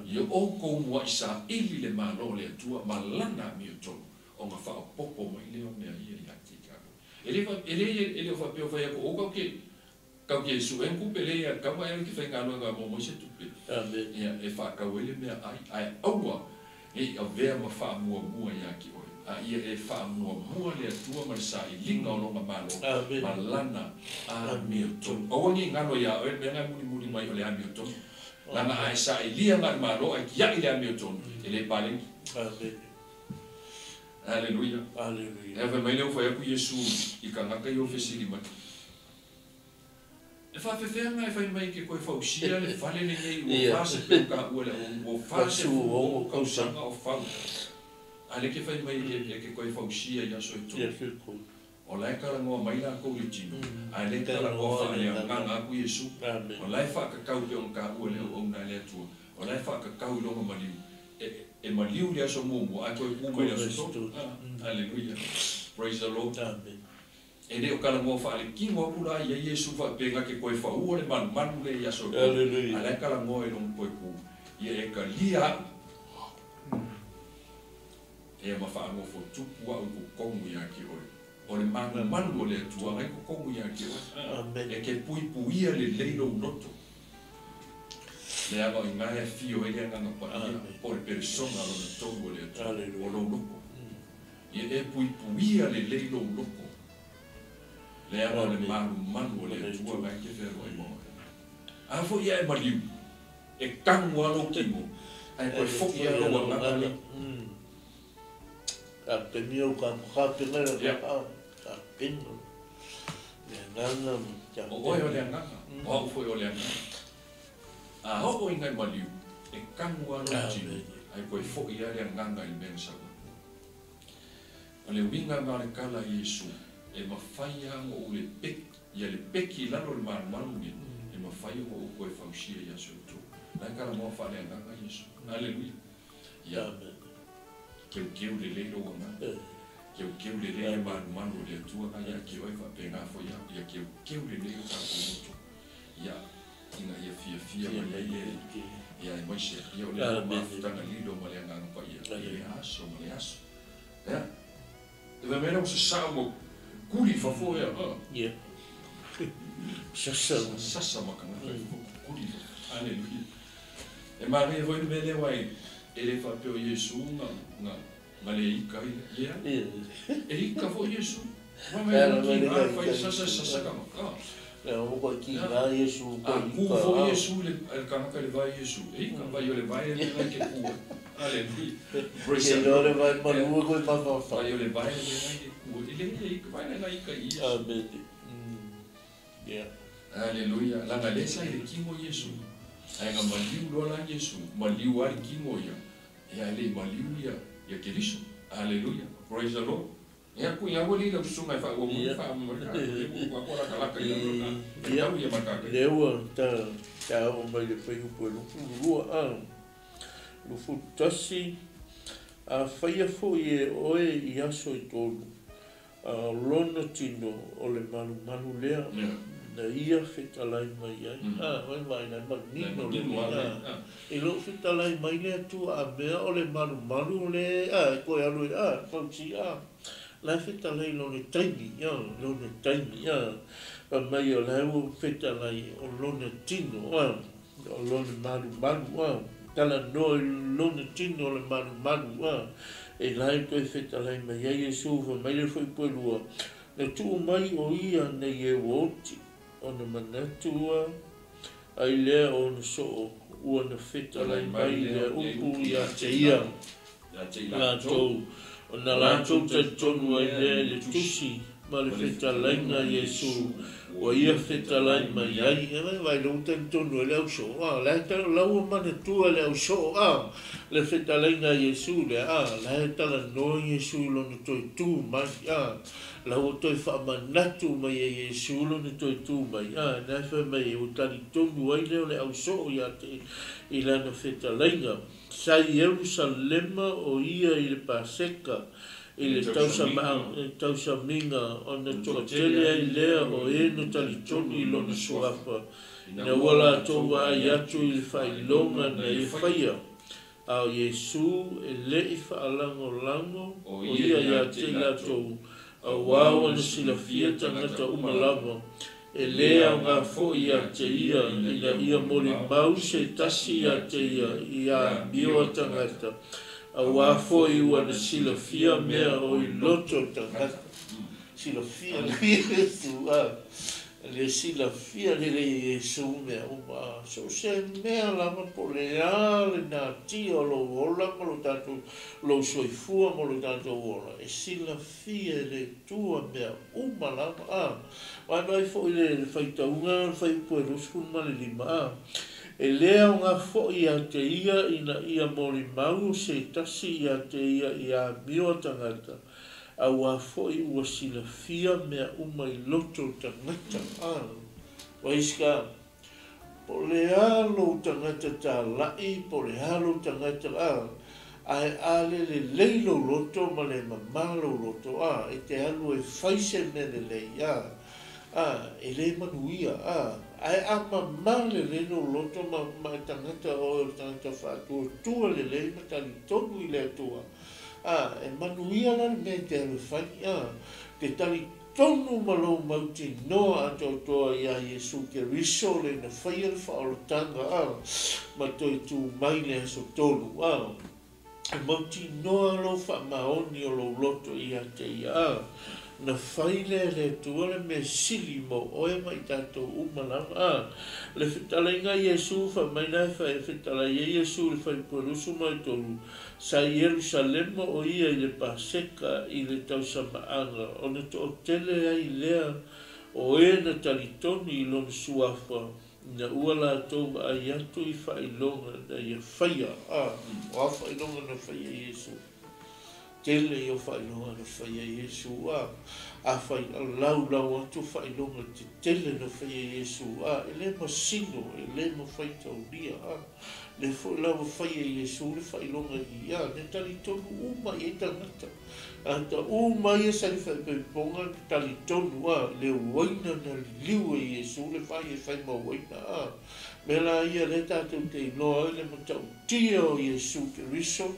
ia o ko mo sa ili le ma lo le tua ma langa mi o so o nga fa popo mai leo me ia ia tika ele fa pe fa ko o ka ke su en ku pele ia ka mai ki fa ngalo nga mo se tu pe ia e fa ka wele me ai aua e a ve ma fa mo ia ki o ia e fa mo le tua ma sa I linga o nga malo ma lana a Milton o ni ngalo ia e me nga muri mai o le Milton lana ai sa I lia nga malo ai ia I le Milton ele pale Hallelujah. Hallelujah. Eva mai leo foi ku Yesu I ka ngaka I ofesili mai. E fa fe ngai fai mai ke koe fausia le fale le nei o fase pe ka ua le o fase o ka usanga o fau. Ale ke fai mai ke koe fausia ia so to. O lai ka ngo mai la ko le tino. Ale ka la ko fa le nganga ku Yesu. O lai fa ka kau pe on ka ua le o na le tu. O lai fa ka kau lo mali. E maliu le aso mumu a koe kuma le aso Hallelujah. Praise the Lord. Amen. E leo kala mo fa le kingo pula ia Yesu fa penga ke koe fa ua le manu le aso Hallelujah. Ale kala mo e long koe ku ia e ka lia e ma fa mo fo tupu au ko kongu ia ki oi o le manu le tua ngai ko kongu ia ki oi e ke pui ia le leilo noto le ava I ngai fio e nga nga pa o le persona lo le tongo le o lo loko ia e pui ia le leilo loko le ava le manu le tua ngai ke fero I mo a fo ia e maliu e kangu alo kimo ai koe foki ia lo wa ngaka a penio ka penga ka pengo le nganga o oi o le ngaka o foi o le ngaka a hoko ingai maliu e kangu alo kimo ai koe foki ia le nganga I mensa o le winga ngā le kala Yesu e mawhai ango o le peki ia le peki lalo le manu e mawhai ango o koe whausia ia so tu nai kala mua whale nganga Yesu Hallelujah ia keu le leilo wanga keu le leilo manu le tua ka ia keu ai whapenga fo ia keu le leilo ka komoto ia inga ia fia ia e maise ia o le mawhutanga lilo ma le nganga pa ia le aso ia e va mera o se sa mo kuri fa fo ia sasa makanga kuri Hallelujah e mari voi me le wai ele fa pe o Yesu nga le ika ia e ika fo Yesu va me le fa sasa ka o ko ki ga Yesu ko ku fo Yesu le ka le vai Yesu e ika va yo le vai le ke ku Hallelujah praise the Lord vai malu ko pa fa yo le vai le ke ku ele ika vai na ika ia amen yeah Hallelujah la galesa le kingo Yesu Ai nga maliu lo la Yesu, maliu ari kingo ia. Ia le maliu ia Keriso. Hallelujah. Praise the Lord. Ya ku ya wali la sunga fa wo mu fa mu ka. Ku ko la kala ka ia na. Ya ia makaka. Lewa ta o mai le fai ko lu lu lu fu tasi a fai fo ye oe ia so I tolu. Lona tino o le manu lea. Na ia whetalai mai ai. Mai na nino le mea. E lo whetalai mai lea tu a mea o le manu le. Koe alo pausi la whetalai lo le taimi. Lo le taimi. Pa mai o lau whetalai o lo le tino. O lo le manu. Tala no lo le tino o le manu. E lai koe whetalai mai ai e suwa mai le whai puelua. Na tu mai o ia nei e woti. Ona manatua ai lea ona so ua na whetalai mai lea upu ia te ia lātou ona lātou te tonu ai lea le tusi ma le whetalai na Yesu ua ia whetalai mai ai vai lau te tonu e leo so lea tala lau manatua leo so le whetalai na Yesu lea lea tala no Yesu lona toi tu mai la o toi fa manatu mai e Yesu le toi tu mai na fa mai o tali tonu ai le au so ia te I lana whetalainga sa Jerusalema o ia I le Paseka I le tausa minga o na toa tele ai lea o e no tali tonu I lona suafa na wala toa ai atu I le whailonga na e whaia au Yesu e le I whaalango o ia ia te latou Awawa na silafia tangata umalava e lea ngā fo ia te ia ina ia mori mau se tasi ia te ia miwa tangata awa fo iwa na silafia mea o I loto tangata silafia Yesu le silafia le Yesu mea so se mea lama po le na tia lo ola mo lo tanto lo soifua mo lo tanto ola e silafia le tua mea lama vai fo le faitaunga fai pueros kun ma le lima e lea ngā fo ia te ia ina ia mori mau se tasi ia te ia mio tangata awa foi ua silafia mea I loto tangata waiska po le alo tangata ta lai po le alo tangata ai ale le leilo loto ma le mamalo loto e te alu e faise me le leia e le manuia ai mamale le leilo loto ma tangata o tangata whātua tua le leima tali tonu I le atua e manuia la me te alu whai te tali tonu malo mauti noa ato toa ia Yesu Keriso le na whai al whaolotanga ma toi tu mai le aso tonu e mauti noa lo wha maoni o lo loto ia te ia na whai le tua le me sili mo oe mai tato umalanga le whitalainga Yesu wha mai nai whai whitalai Yesu le whai puerusu mai tolu sa Jerusalema o ia I le Paseka I le tausamaanga o na to tele ai lea o e na talitoni I lona suafa na ua la tau ai atu I whailonga na ia whaia o a whailonga na whaia Yesu tele I o whailonga na whaia Yesu a whai lau atu whailonga te tele na whaia Yesu e le masino e le mawhaitau ria le fo lau whaia Yesu le whailonga ia ne tali tonu uma e tangata anta uma ia sari whaiponga tali tonu le waina na liu e Yesu le whai ma waina me la ia le tātou te inoa le matau tia o Yesu Keriso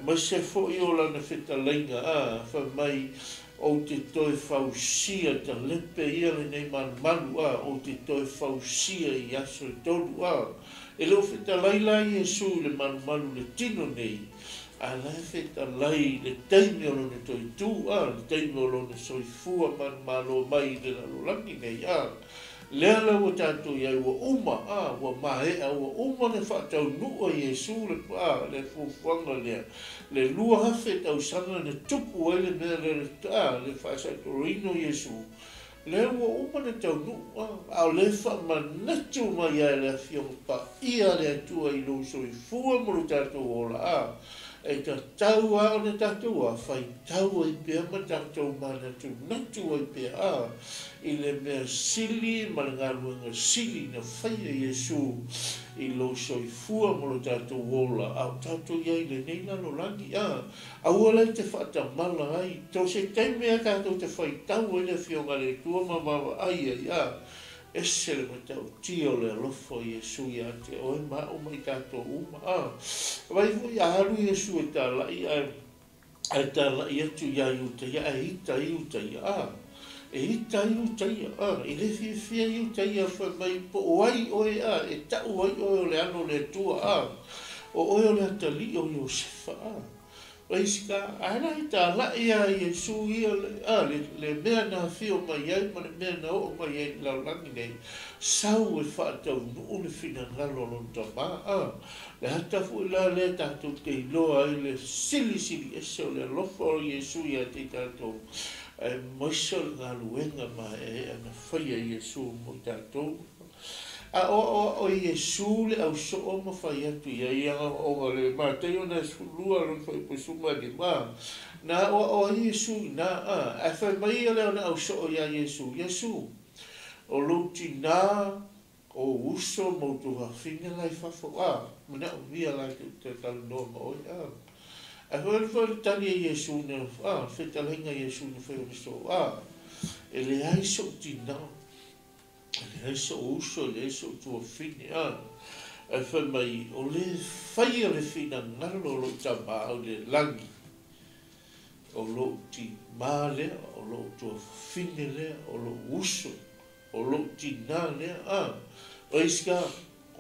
ma se fo I o lana whetalainga wha mai o te toi whausia ta lepe ia le nei manu o te toi whausia I aso e tonu e leo whetalai Yesu le manu le tino nei a la whetalai le teimi o lona toi tū le teimi o lona soifua malo mai le lalolangi nei lea lau o tātou iai ua ua mahea ua ne whaatau nua Yesu le fufuanga lea le lua hawhe tau sanga ne tupu ai le mea le whaasaitorino Yesu le ua uma le taunua ao le faamanatu mai ai le afioga paia le atua i lou soifua mo lo tatou ola a e tatau a o le tatou a faitau ai pea ma tatou manatunatu ai pea a i le mea sili ma le galuega sili na faia iesu i lou soifua mo lo tatou ola ao tatou iai lenei lalolagi a aua lai te faatamala ai tose taimi a tatou te faitau ai le afioga le atua ma mavaai ai a ese le matautia o le alofo i Iesu ia te oe ma'u mai tātou uma a vai fo ia haru Iesu e tālai ai tālai atu ia iuta ia e hita iuta ia a e hita iuta ia a i le fia iuta ia fa mai po oai oe a e tau ai oe o le ano le tua a o oe o le atali o Iosefa a Waisika, ana i tālai a Iesu ia le mea na whio mai ai, ma le mea na o mai ai laulangi nei, sau e whaatau nuu le whina ngalo lon tamā a, le hata fu la le tātou te iloa ai le sili ese o le lofo o Iesu ia te tātou, moiso le ngā luenga ma e ana whaia Iesu mo tātou, a o Iesu le au so o ma fai atu ia o le matei o na sulua lon fai pusuma di ma na o Iesu na a fai mai le o na au so o ia Iesu o luti na o uso mo tu hawhinga lai fafo a mana o via lai te talo no ma o a fai tali a Iesu na fai talenga Iesu na fai o so e le ai so ti na le so uso le so tu fine a fa mai o le fai le fina ngalo lo tama o le langi o lo ti male o lo tu fine le o lo uso o lo ti nale o iska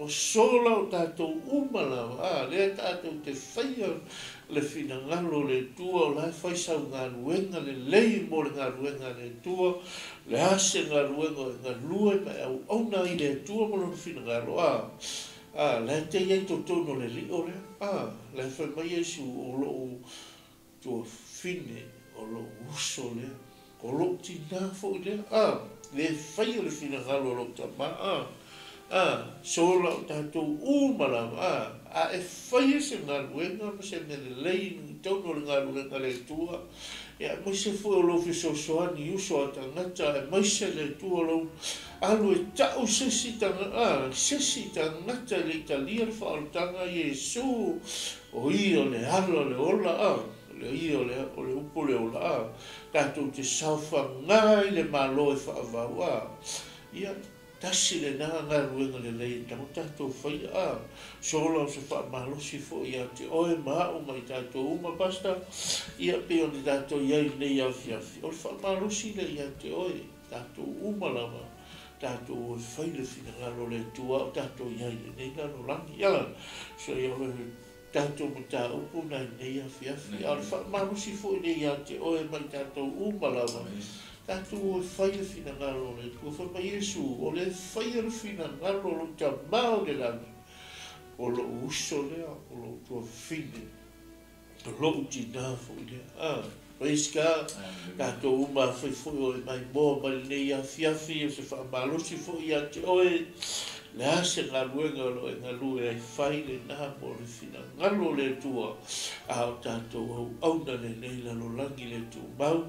o sola o tatou umala le tatou te fai le fina ngalo le tua o lai fai sau ngā ruenga le lei mo le ngā ruenga le tua le ase ngā ruenga ngā lue ma au na i le tua mo le fina ngalo le te iei to tono le li o le le fai mai Iesu o lo tua fine o lo uso le o lo tina fo le le fai le fina ngalo lo tama sola o tātou umala e whaia se ngā ruenga ma se me le lei tauno le ngā ruenga le tua mai se fo o lo fisosoani uso a tangata e mai se le tua lo alu e tau sesi tangata le italia le whaarutanga Iesu o i o le alo le ola le i o le upo le ola tātou te sauwha ngai le malo e whaavau tasi le nā ngā ruenga le lei tau tātou whai sola o se wha malosi fo ia te oe maa o mai tātou uma basta ia pe o le tātou iai nei awhiawhi o le wha malosi le ia te oe tātou uma lama tātou oe whai le whina ngalo le tua o tātou iai le nei ngalo langi so ia oe tātou mo tā upo nai nei awhiawhi o le wha malosi fo nei ia te oe mai tātou uma lama tātou o whai le whina ngalo le tua wha mai Iesu o le whai le whina ngalo lo ta mao le langi o lo uso lea o lo tua whine o lo uti nā fwoi lea Paiska tātou uma whai fwoi o le mai mō mai nei a whiawhi o se wha malosi fwoi a te oe le ase ngā ruenga lo e ngā lue ai whai le nā mo le whina ngalo le tua o tātou au auna le nei lalo langi le tu mau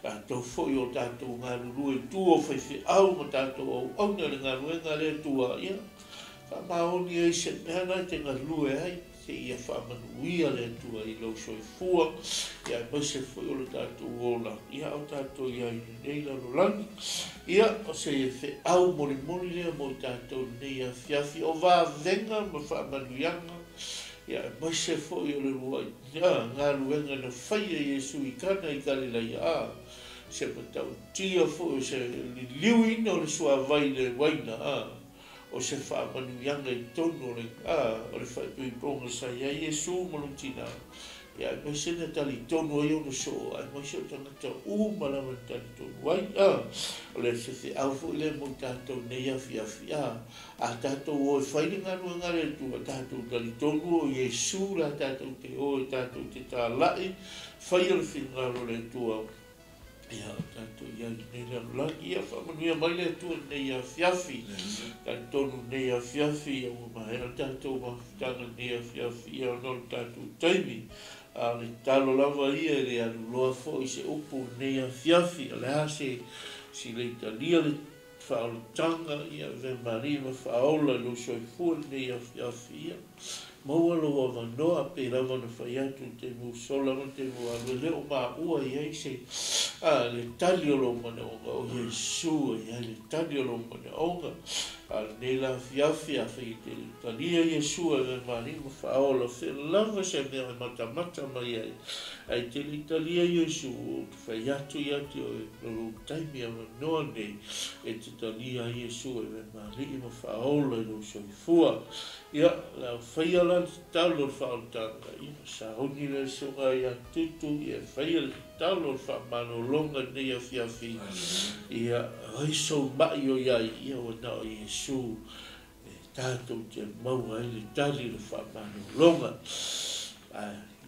tātou fwoi o tātou ngā lue tua whai whi au ma tātou au auna le ngā ruenga le tua ka maoni ai se mehana te ngā lue ai te ia whaamanuia le tua i lau soifua ia mai se fwoi o le tātou ola ia o tātou ia i nei lalo langi ia o se e whi au mori lea mo tātou nei a whiawhi o wā venga ma whaamanuianga ia mai se fwoi o le rua ngā ruenga na whaia Iesu i kana i Galilei se matau tia fwoi o se liuina o le sua vai le waina o se whaamanuianga i tono le o le whaipui pronga sa ia Iesu malutina ia mai se na tali tono ai ono so ai mai se o tangata umalawa tali tono ai o le se te au fo le mo tātou nei a whiawhi a tātou o e whaile ngāru ngare tua tātou tali tono o Iesu la tātou te o tātou te tālai whaia le whingaro le tua ia tato ia nila lagi ia whamanuia mai le tua nei a fiafi tonu nei a fiafi ia mahera tato mawhitanga nei a fiafi ia non tato taimi a le talo lava ia le aluloa fo i se upu nei a fiafi a le hase si le italia le whaolutanga ia ve marima whaola lo soifua nei a fiafi ia maua loa wanoa pe lava na whaiatu te musola ma te mualu leo maa ua iai se le tali o lo mana onga o Yesu ia le tali o lo mana onga ne la fiafi a whai te talia Yesu e marima whaola whelanga se mea mata mai ai ai te talia Yesu whaiatu ia te o lo taimi a manoa nei e te talia Yesu e marima whaola lo soifua ia la whaia la talo whaotanga ia sa honi le sunga ia tutu ia whaia le talo whamanolonga nei a fiafi ia haiso mai o iai ia wana o Yesu tātou te maua i le tali le whamanolonga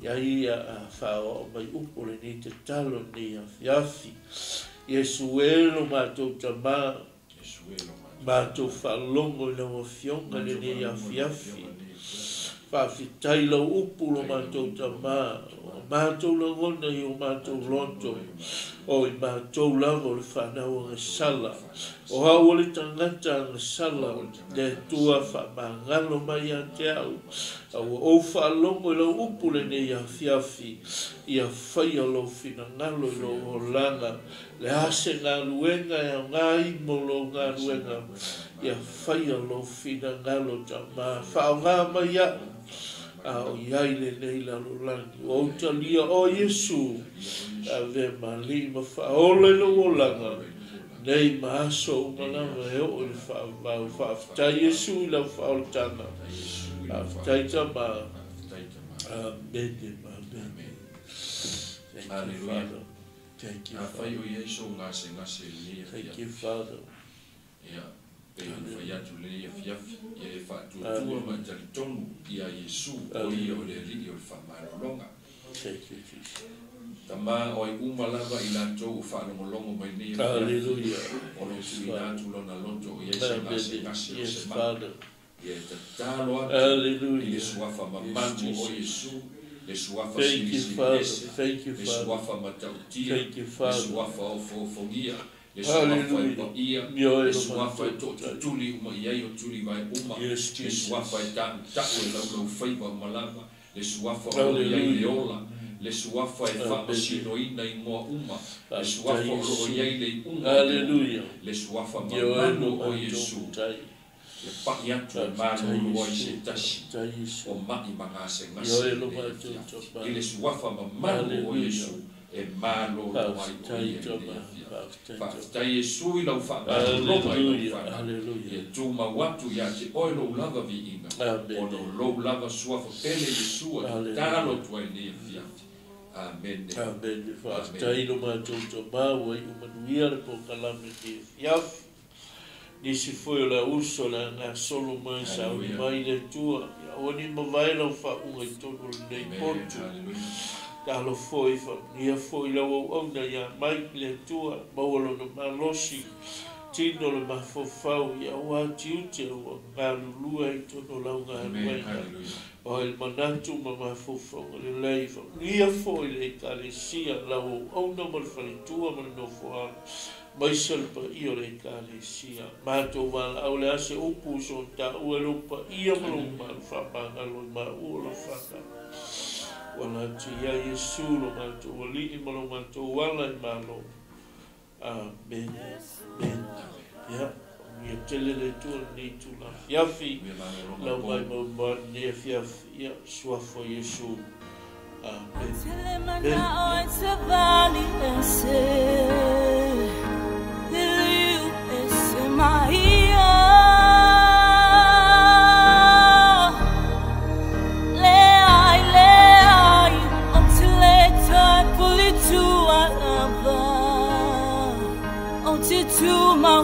ia ia whao mai upo le nei te talo nei a fiafi Yesu elo mātou tamā mātou whalongo i lawa fionga le nei a fiafi whawhitai lau upu lo mātou tamā mātou langona i o mātou lonto o i mātou lava o le whanau ngā sala o hau o le tangata ngā sala le tua whamangalo mai a te au o whalongo i lau upu le nei a fiafi ia whaia lau whinangalo i lau holanga le hase ngā luenga e ngā imolo ngā luenga ia whaia lau whinangalo tamā whao ngā mai a o iai le nei la lolani o talia o Yesu a ve malima whaola i lo olanga nei maaso umalama e o le whaaftai Yesu i la whaoltana whaaftai tama amen Hallelujah. Thank you, Father. Thank you, Father. Pe whaiatu le fiafi e whaatuatua ma tali tonu i a Yesu o i o le ri o le whamarolonga. Thank you, Jesus. Tama o i umalava i lantou whaanongolongo mai nei Hallelujah. o lo tui nātu lona loto o iese ngase o se mana. Ie ta talo atu i le suafa mamangu o Yesu, le suafa silisi ese, le suafa matautia, le suafa o fofongia, le suafa e paia, le suafa e tuli uma iai o tuli vai uma, le suafa e ta'u e lau whaiva malama, le suafa o iai le ola, le suafa e whamasino ina i moa uma, le suafa o iai le unga, le suafa mamanu o Yesu, le pa'i atu e manu o i se tasi, o mai mangase ngase i le suafa mamanu o Yesu, e malo lo mai o ia whaftai Yesu i lau whamarolonga i lau whana e tūma watu ia te oi lo lava vi inga o lo lava suafa pele Yesu a talo tua i ne fiafi Amen. Amen. Whaftai no mātou tō māua i umanuia le po kalame te fiafi nisi foi la uso la ngā solo mai sa uni mai le tua o ni mawaila o whaunga i tonu nei pontu talo foi nia foi la au na ia mai le tua maualo na malosi tino le mafofau ia wati ute o ngā lulua i tono lau ngā nuenga o el manatu ma mafofau le leifa nia foi le kalesia lau au na malwhalitua ma no foa mai salpa i o le kalesia mātou wala au le ase upu so ta uelupa ia maluma whamangalo ma ula whaka wala ti ia Yesu lo mātou wali i malo mātou wala i malo Amen. Amen. Ya, mi tele le tu ni tu la fiafi la mai mo ni fiafi ya suafo Yesu. Amen. To my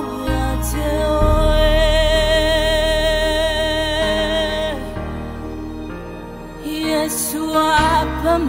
Yesu apa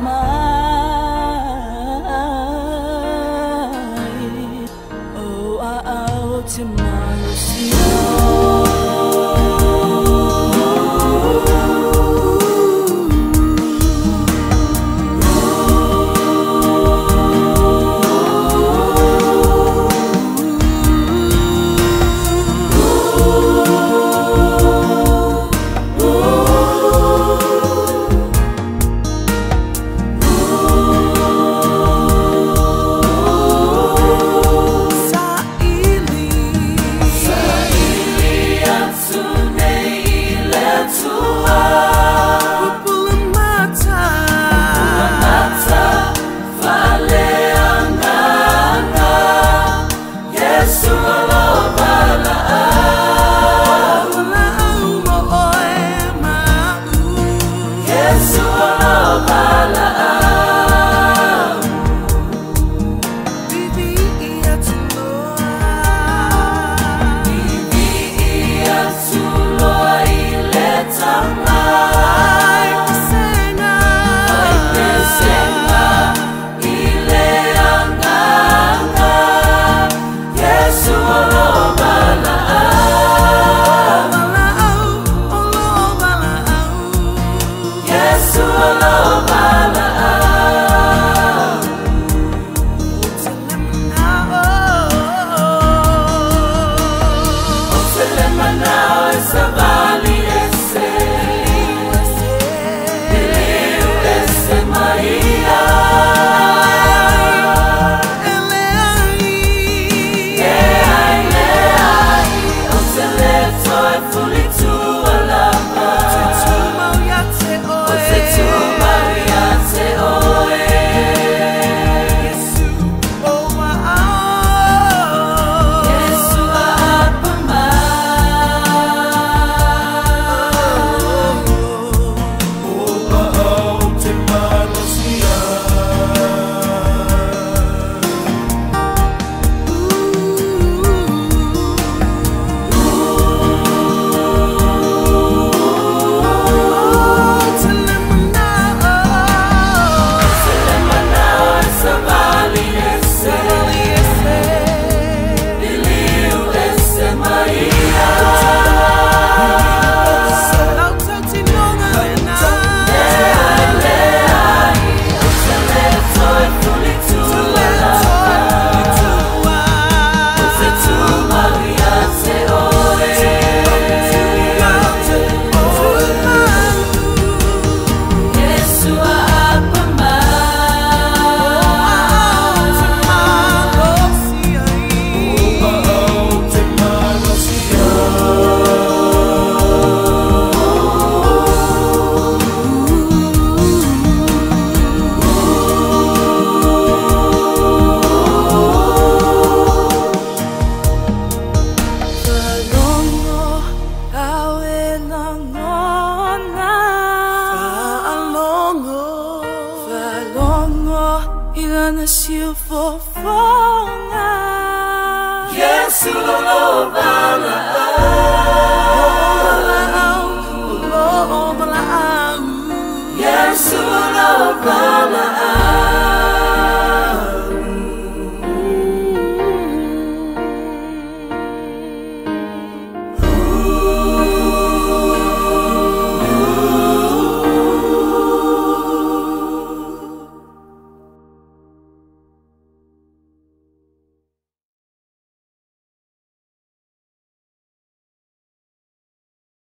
Yes,